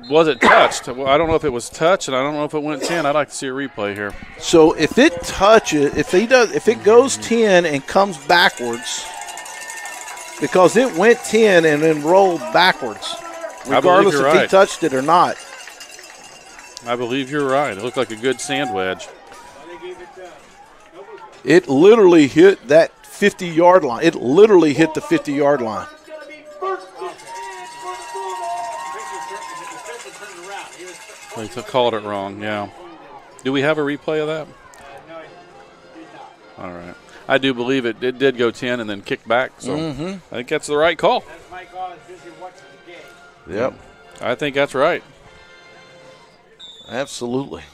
Was it touched? Well, I don't know if it was touched, and I don't know if it went 10. I'd like to see a replay here. So if it touches, if it goes 10 and comes backwards, because it went 10 and then rolled backwards, regardless if he touched it or not. I believe you're right. It looked like a good sand wedge. It literally hit that 50-yard line. It literally hit the 50-yard line. They called it wrong, yeah. Do we have a replay of that? All right. I do believe it did go 10 and then kick back, so I think that's the right call. Yep. I think that's right. Absolutely.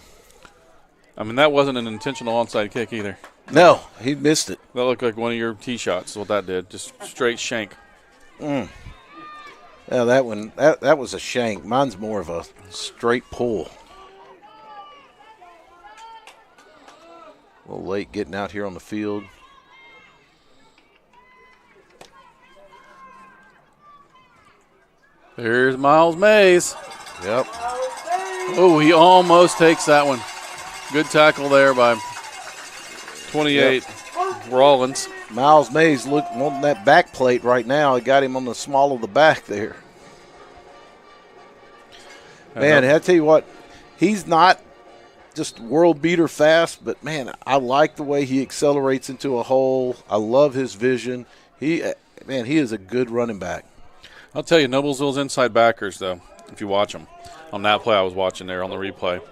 I mean, that wasn't an intentional onside kick either. No, he missed it. That looked like one of your tee shots is what that did, just straight shank. Yeah, that one, that was a shank. Mine's more of a straight pull. A little late getting out here on the field. There's Miles Mays. Yep. Oh, he almost takes that one. Good tackle there by 28 Rollins. Miles Mays looking on that back plate right now. It got him on the small of the back there. Man, I tell you what, he's not just world beater fast, but man, I like the way he accelerates into a hole. I love his vision. He is a good running back. I'll tell you, Noblesville's inside backers, though, if you watch them, on that play I was watching there on the replay,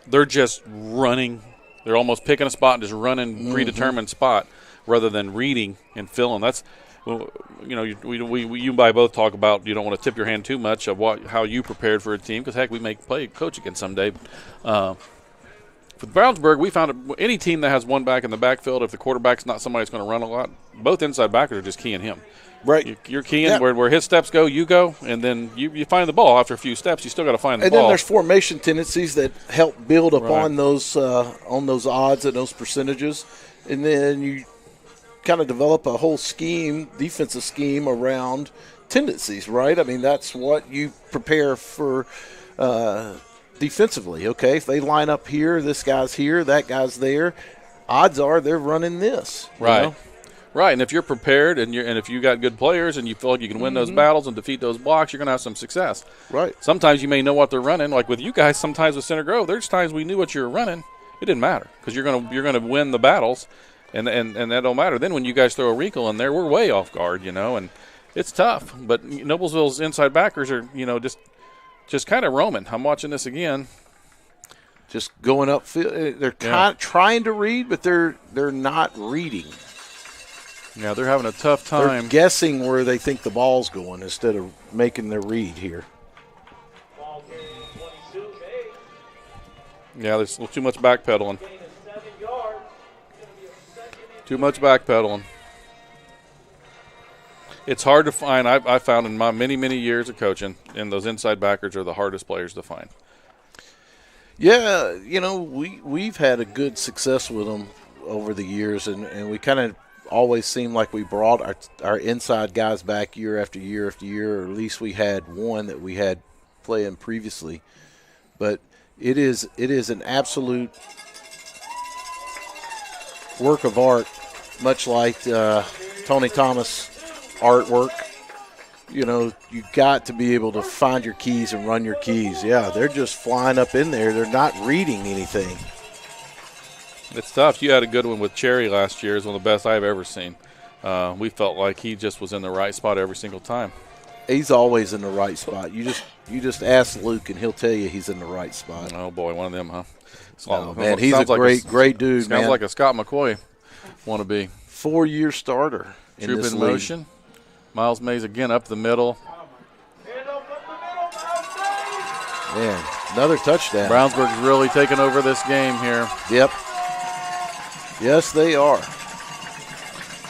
they're just running. They're almost picking a spot and just running predetermined spot rather than reading and filling. That's, you know, you and I both talk about you don't want to tip your hand too much of how you prepared for a team because, heck, we may play coach again someday. For Brownsburg, we found any team that has one back in the backfield, if the quarterback's not somebody that's going to run a lot, both inside backers are just keying him. Right. You're keying where his steps go, you go, and then you find the ball. After a few steps, you still got to find the ball. And then there's formation tendencies that help build upon those odds and those percentages. And then you kind of develop a whole scheme, defensive scheme around tendencies, right? I mean, that's what you prepare for defensively. Okay, if they line up here, this guy's here, that guy's there, odds are they're running this. Right. You know? Right, and if you're prepared and if you got good players and you feel like you can win those battles and defeat those blocks, you're going to have some success. Right. Sometimes you may know what they're running. Like with you guys, sometimes with Center Grove, there's times we knew what you were running. It didn't matter because you're going to win the battles, and that don't matter. Then when you guys throw a wrinkle in there, we're way off guard, you know, and it's tough. But Noblesville's inside backers are, you know, just kind of roaming. I'm watching this again. Just going upfield. They're kind of trying to read, but they're not reading. Yeah, they're having a tough time. They're guessing where they think the ball's going instead of making their read here. Yeah, there's too much backpedaling. Too much backpedaling. It's hard to find. I found in my many, many years of coaching, and those inside backers are the hardest players to find. Yeah, you know, we've had a good success with them over the years, and we kind of always seemed like we brought our inside guys back year after year after year, or at least we had one that we had playing previously. But it is an absolute work of art, much like Tony Thomas artwork. You know, you got to be able to find your keys and run your keys. Yeah, they're just flying up in there. They're not reading anything. It's tough. You had a good one with Cherry last year. It's one of the best I've ever seen. We felt like he just was in the right spot every single time. He's always in the right spot. You just ask Luke, and he'll tell you he's in the right spot. Oh, boy, one of them, huh? Oh, man, he's a great dude, sounds man. Sounds like a Scott McCoy wannabe. 4-year starter in Troop this in league. motion. Miles Mays again up the middle. Man, another touchdown. Brownsburg's really taking over this game here. Yep. Yes, they are.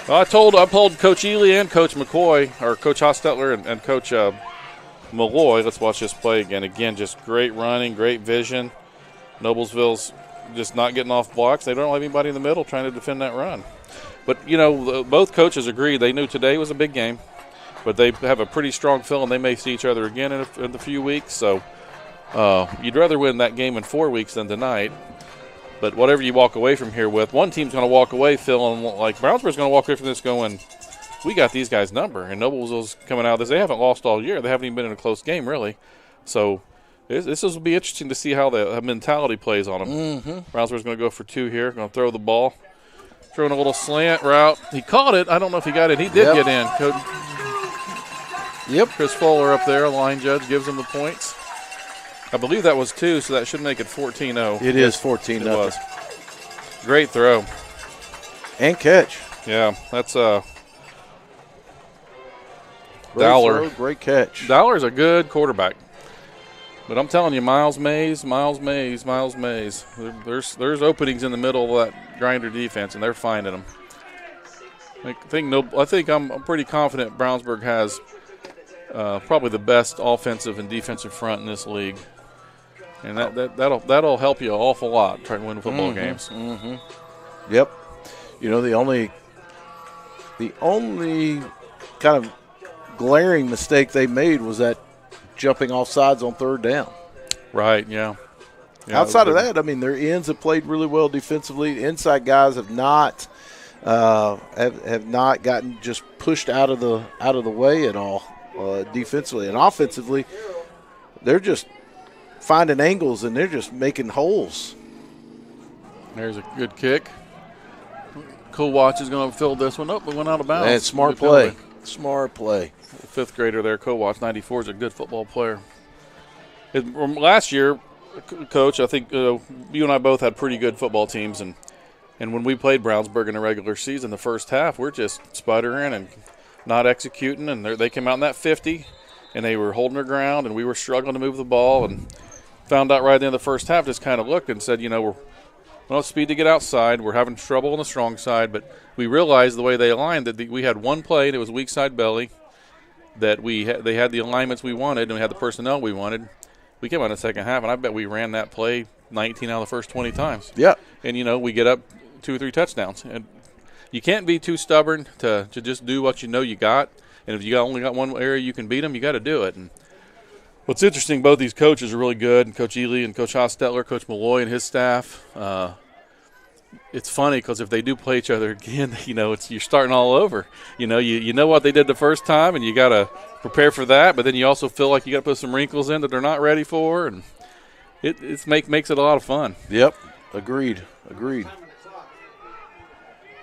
Well, I told Coach Ely and Coach McCoy, or Coach Hostetler and Coach Malloy, let's watch this play again. Again, just great running, great vision. Noblesville's just not getting off blocks. They don't have anybody in the middle trying to defend that run. But, both coaches agreed. They knew today was a big game, but they have a pretty strong feeling they may see each other again in a few weeks. So you'd rather win that game in 4 weeks than tonight. But whatever you walk away from here with, one team's going to walk away feeling like Brownsburg's going to walk away from this going, we got these guys' number. And Noblesville's coming out of this. They haven't lost all year. They haven't even been in a close game, really. So this will be interesting to see how the mentality plays on them. Mm-hmm. Brownsburg's going to go for 2 here. Going to throw the ball. Throwing a little slant route. He caught it. I don't know if he got it. He did get in. Chris Fuller up there, line judge, gives him the points. I believe that was 2, so that should make it 14-0. It is 14-0. It was. Great throw. And catch. Yeah, that's Great Dowler. Throw, great catch. Dowler's a good quarterback. But I'm telling you, Miles Mays. There's openings in the middle of that grinder defense, and they're finding them. I think I'm pretty confident Brownsburg has probably the best offensive and defensive front in this league, and that'll help you an awful lot trying to win football games. Mm-hmm. Yep. The only kind of glaring mistake they made was that jumping off sides on 3rd down. Right. Yeah. Outside of that, their ends have played really well defensively. The inside guys have not gotten just pushed out of the way at all defensively and offensively. They're just finding angles and they're just making holes. There's a good kick. Cool Watch is going to fill this one up. We went out of bounds. And smart play. Smart play. The 5th grader there, Watch 94, is a good football player. Last year, Coach, I think you and I both had pretty good football teams, and when we played Brownsburg in the regular season, the first half, we're just sputtering and not executing, and they came out in that 50, and they were holding their ground, and we were struggling to move the ball, and found out right at the end of the first half, just kind of looked and said, we don't have speed to get outside. We're having trouble on the strong side, but we realized the way they aligned that we had one play, and it was weak side belly, that they had the alignments we wanted, and we had the personnel we wanted. We came out in the second half, and I bet we ran that play 19 out of the first 20 times. Yeah. And, we get up 2 or 3 touchdowns. And you can't be too stubborn to just do what you got. And if you only got one area you can beat them, you got to do it. And what's interesting, both these coaches are really good, and Coach Ely and Coach Hostetler, Coach Malloy and his staff. It's funny because if they do play each other again, you're starting all over. You know what they did the first time, and you got to prepare for that. But then you also feel like you got to put some wrinkles in that they're not ready for, and it makes it a lot of fun. Yep, agreed.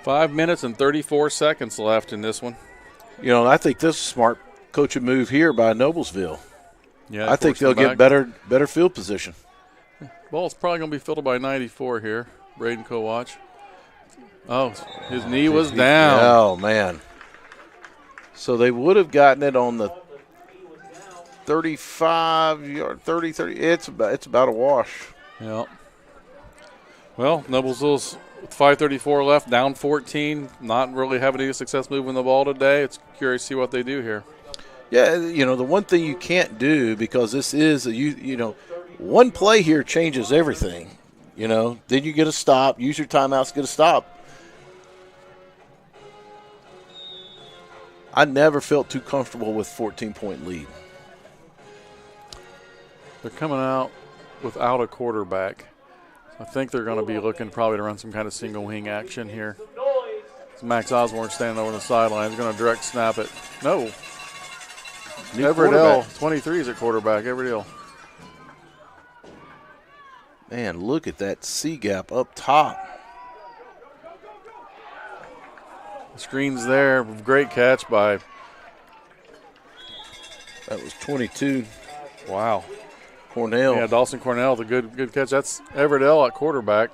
5 minutes and 34 seconds left in this one. I think this is a smart coaching move here by Noblesville. Yeah, I think they'll get better field position. Well, it's probably going to be filled by 94 here. Braden Kowach. Oh, his knee was down. Oh, man. So they would have gotten it on the 35-yard, 30. It's about a wash. Yeah. Well, Noblesville's 5:34 left, down 14. Not really having any success moving the ball today. It's curious to see what they do here. Yeah, the one thing you can't do, because this is one play here changes everything. Then you get a stop. Use your timeouts, get a stop. I never felt too comfortable with 14-point lead. They're coming out without a quarterback. I think they're going to be looking probably to run some kind of single wing action here. It's Max Osborne standing over the sideline. He's going to direct snap it. No. Everdell, 23 is a quarterback. Everdell. Man, look at that C gap up top. Screens there. Great catch by. That was 22. Wow. Cornell. Yeah, Dawson Cornell, the good catch. That's Everdell at quarterback.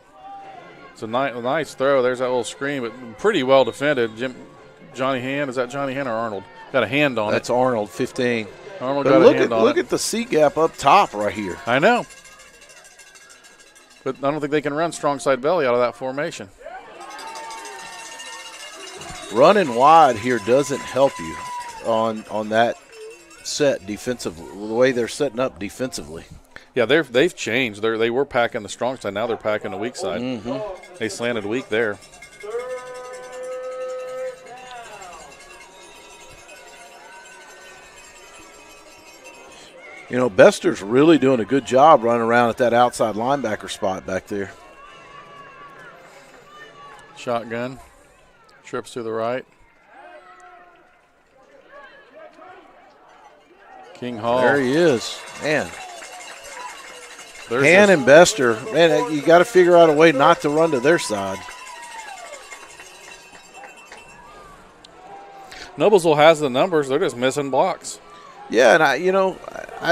It's a nice throw. There's that little screen, but pretty well defended. Johnny Hand, is that Johnny Hand or Arnold? Got a hand on it. That's Arnold, 15. Arnold But got a look hand at on look it. at the C gap up top right here. I know. But I don't think they can run strong side belly out of that formation. Running wide here doesn't help you on that set defensively, the way they're setting up defensively. Yeah, they've changed. They were packing the strong side. Now they're packing the weak side. Mm-hmm. They slanted weak there. You know, Bester's really doing a good job running around at that outside linebacker spot back there. Shotgun. Trips to the right. King Hall. There he is. Man. There's Han and Bester. Man, you got to figure out a way not to run to their side. Noblesville has the numbers. They're just missing blocks. Yeah, and I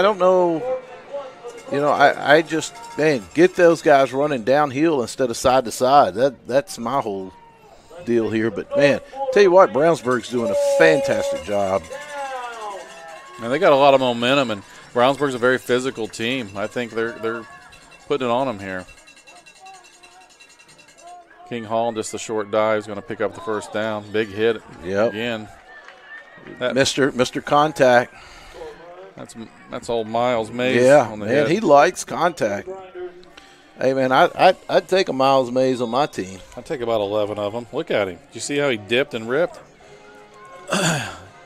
don't know. I just, man, get those guys running downhill instead of side to side. That's my whole deal here. But, man, tell you what, Brownsburg's doing a fantastic job. And they got a lot of momentum, and Brownsburg's a very physical team. I think they're putting it on them here. King Hall, just a short dive, is going to pick up the first down. Big hit again. Mr. Contact. That's old Miles Mays. Yeah, on the man, head. he likes contact. Hey, man, I'd take a Miles Mays on my team. I'd take about 11 of them. Look at him. Did you see how he dipped and ripped?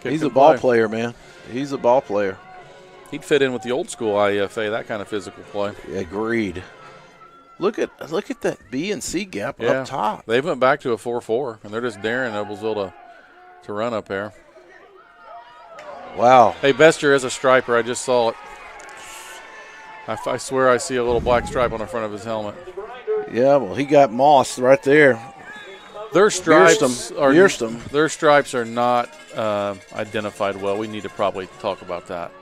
He's a ball player, man. He's a ball player. He'd fit in with the old school IEFA, that kind of physical play. Agreed. Look at that B and C gap up top. They went back to a 4-4, and they're just daring Noblesville to run up there. Wow. Hey, Bester is a striper. I just saw it. I swear I see a little black stripe on the front of his helmet. Yeah, well, he got moss right there. Their stripes Pierced them. Their stripes are not identified well. We need to probably talk about that.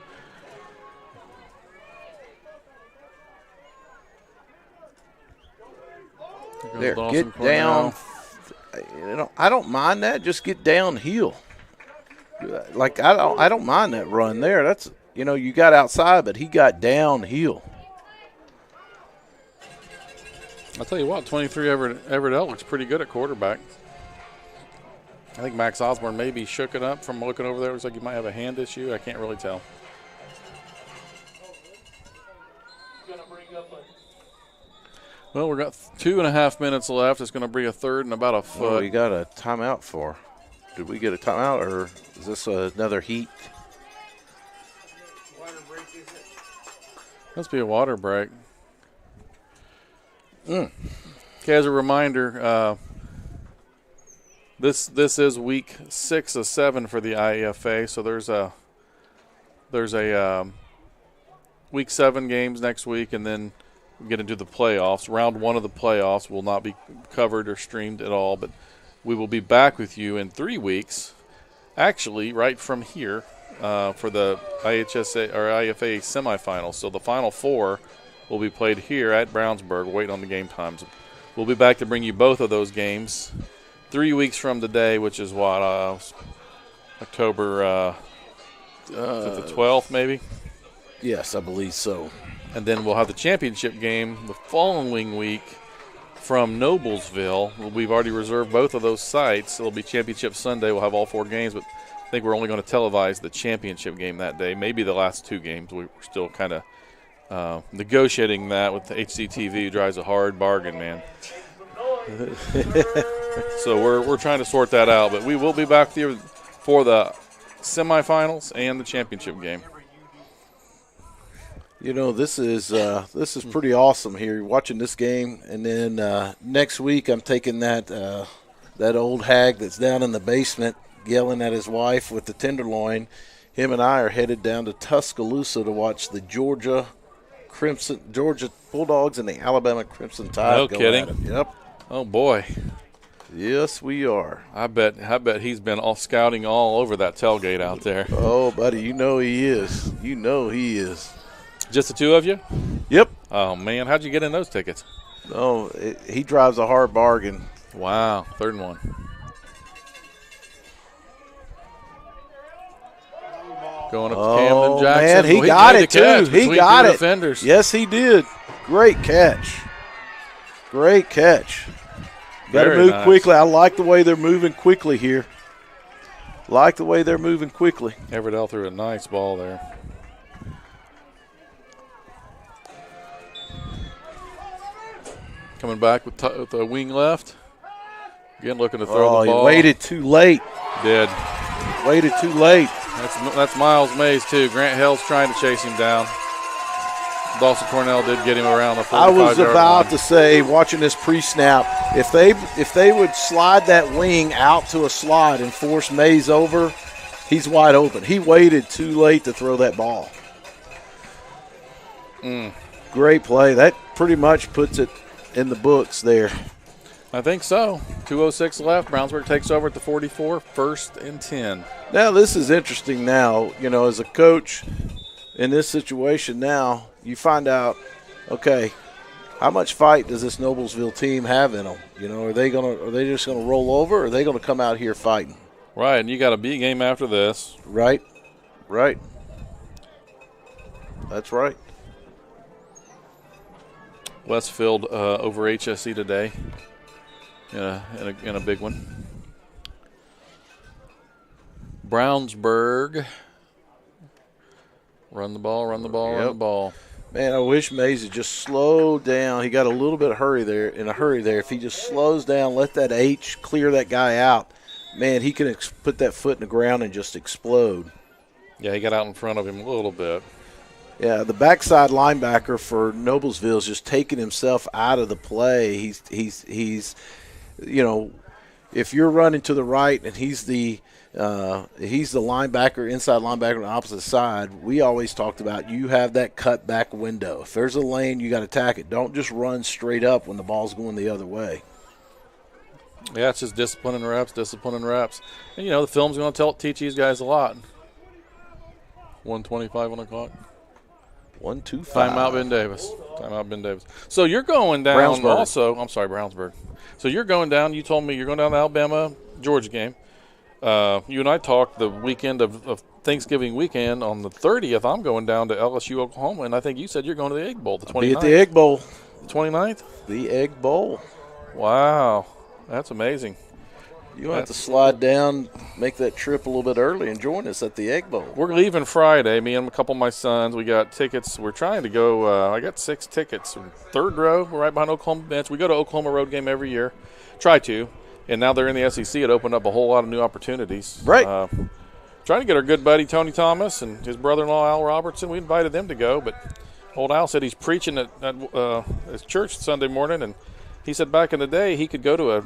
There, get down. I don't mind that. Just get downhill. Like I don't mind that run there. That's you got outside, but he got downhill. I'll tell you what, 23 Everett L looks pretty good at quarterback. I think Max Osborne maybe shook it up from looking over there. Looks like he might have a hand issue. I can't really tell. Well, we've got 2.5 minutes left. It's going to be a third and about a foot. What do we got a timeout for? Did we get a timeout, or is this another heat? Must be a water break. Okay, as a reminder, this is week 6 of 7 for the IEFA. So there's a week 7 games next week, and then we get into the playoffs. Round 1 of the playoffs will not be covered or streamed at all, but we will be back with you in 3 weeks, actually right from here for the IHSA or IFA semifinals. So the Final Four will be played here at Brownsburg, waiting on the game times. We'll be back to bring you both of those games 3 weeks from today, which is what, October the 12th maybe? Yes, I believe so. And then we'll have the championship game the following week from Noblesville. We've already reserved both of those sites. It'll be Championship Sunday. We'll have all 4 games, but I think we're only going to televise the championship game that day, maybe the last 2 games. We're still kind of negotiating that with the HCTV. Drives a hard bargain, man. So we're trying to sort that out, but we will be back here for the semifinals and the championship game. This is pretty awesome here. You're watching this game, and then next week I'm taking that old hag that's down in the basement yelling at his wife with the tenderloin. Him and I are headed down to Tuscaloosa to watch the Georgia Bulldogs and the Alabama Crimson Tide. No kidding. At it. Yep. Oh boy. Yes, we are. I bet he's been all scouting all over that tailgate out there. Oh, buddy, he is. He is. Just the 2 of you? Yep. Oh, man. How'd you get in those tickets? Oh, he drives a hard bargain. Wow. 3rd and 1. Going up to Camden Jackson. Man, he Well, got made it, the catch too. He between got two it. defenders. Yes, he did. Great catch. Great catch. Got to Very move nice. quickly. I like the way they're moving quickly here. Like the way they're moving quickly. Everdell threw a nice ball there. Coming back with the wing left. Again, looking to throw the ball. He waited too late. Did. Waited too late. That's Miles Mays, too. Grant Hill's trying to chase him down. Dawson Cornell did get him around the 45-yard line. I was about to say, watching this pre-snap, if they would slide that wing out to a slot and force Mays over, he's wide open. He waited too late to throw that ball. Great play. That pretty much puts it in the books there. I think so. 2:06 left. Brownsburg takes over at the 44, 1st and 10. Now, this is interesting now. You know, as a coach in this situation now, you find out, okay, how much fight does this Noblesville team have in them? You know, are they just gonna roll over, or are they gonna come out here fighting? Right, and you got a B game after this. Right. That's right. Westfield over HSC today in a big one. Brownsburg. Run the ball. Man, I wish Mays had just slowed down. He got a little bit of hurry there. If he just slows down, let that H clear that guy out, man, he can put that foot in the ground and just explode. Yeah, he got out in front of him a little bit. Yeah, the backside linebacker for Noblesville is just taking himself out of the play. He's you know, if you're running to the right and he's the linebacker, inside linebacker on the opposite side, we always talked about you have that cut back window. If there's a lane, you got to attack it. Don't just run straight up when the ball's going the other way. Yeah, it's just discipline and reps. And, you know, the film's going to teach these guys a lot. 1:25 on the clock. 1-2-5. Timeout, Ben Davis. So you're going down Brownsburg. also. I'm sorry, Brownsburg. So you're going down. You told me you're going down to the Alabama-Georgia game. You and I talked the weekend of Thanksgiving weekend on the 30th. I'm going down to LSU, Oklahoma, and I think you said you're going to the Egg Bowl, the 29th. Be at the Egg Bowl. The 29th? The Egg Bowl. Wow. That's amazing. You'll have to slide down, make that trip a little bit early, and join us at the Egg Bowl. We're leaving Friday. Me and a couple of my sons. We got tickets. We're trying to go. I got 6 tickets. Third row, we're right behind Oklahoma bench. We go to Oklahoma road game every year. Try to. And now they're in the SEC. It opened up a whole lot of new opportunities. Right. Trying to get our good buddy Tony Thomas and his brother-in-law Al Robertson. We invited them to go, but old Al said he's preaching at his church Sunday morning, and he said back in the day he could go to a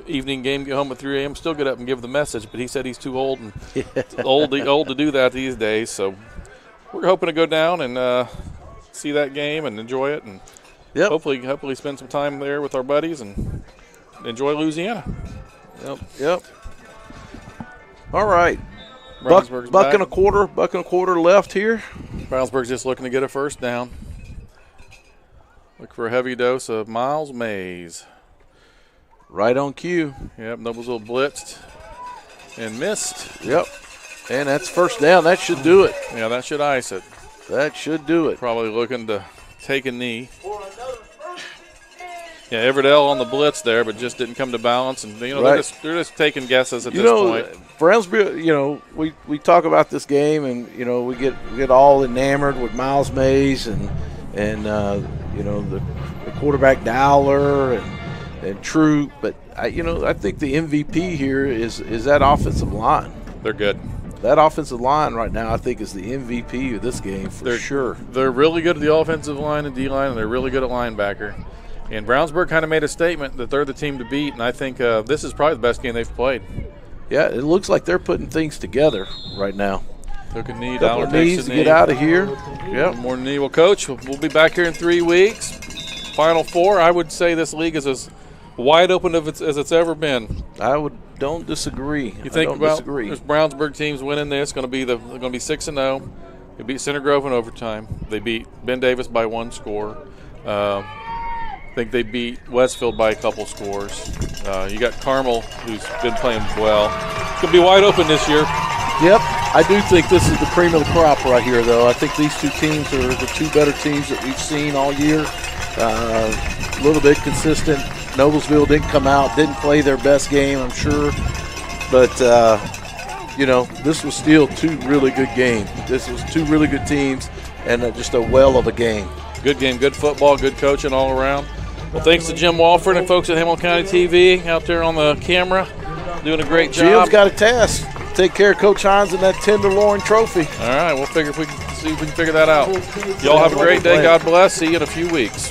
evening game, get home at 3 a.m., still get up and give the message, but he said he's too old and old to do that these days. So we're hoping to go down and see that game and enjoy it, and hopefully spend some time there with our buddies and enjoy Louisiana. Yep. All right. Brownsburg's buck back. and a quarter left here. Brownsburg's just looking to get a first down. Look for a heavy dose of Miles Mays. Right on cue. Yep, Noblesville blitzed and missed. Yep. And that's first down. That should do it. Yeah, that should ice it. That should do it. Probably looking to take a knee. Yeah, Everdell on the blitz there, but just didn't come to balance. And, you know, Right. they're just taking guesses at this point. Brownsburg, you know, we talk about this game, and, you know, we get all enamored with Miles Mays and you know, the quarterback Dowler and Troop. But, I think the MVP here is that offensive line. They're good. That offensive line right now, I think, is the MVP of this game for sure. They're really good at the offensive line and D-line, and they're really good at linebacker. And Brownsburg kind of made a statement that they're the team to beat, and I think this is probably the best game they've played. Yeah, it looks like they're putting things together right now. Took a knee. Couple Dowler of takes knees a to knee. get out of here. Yep. More knee. Well, Coach, we'll be back here in 3 weeks. Final four. I would say this league is as wide open as it's ever been. Don't disagree. You think about this Brownsburg teams winning this, they're going to be 6-0. They beat Center Grove in overtime. They beat Ben Davis by 1 score. I think they beat Westfield by a couple scores. You got Carmel, who's been playing well. It's going to be wide open this year. Yep. I do think this is the cream of the crop right here, though. I think these two teams are the two better teams that we've seen all year. A little bit consistent. Noblesville didn't come out, didn't play their best game, I'm sure. But, this was still two really good games. This was two really good teams and just a well of a game. Good game, good football, good coaching all around. Well, thanks to Jim Walford and folks at Hamilton County TV out there on the camera, doing a great job. Jim's got a task. Take care of Coach Hines and that Tenderloin trophy. All right, we'll see if we can figure that out. Y'all have a great day. God bless. See you in a few weeks.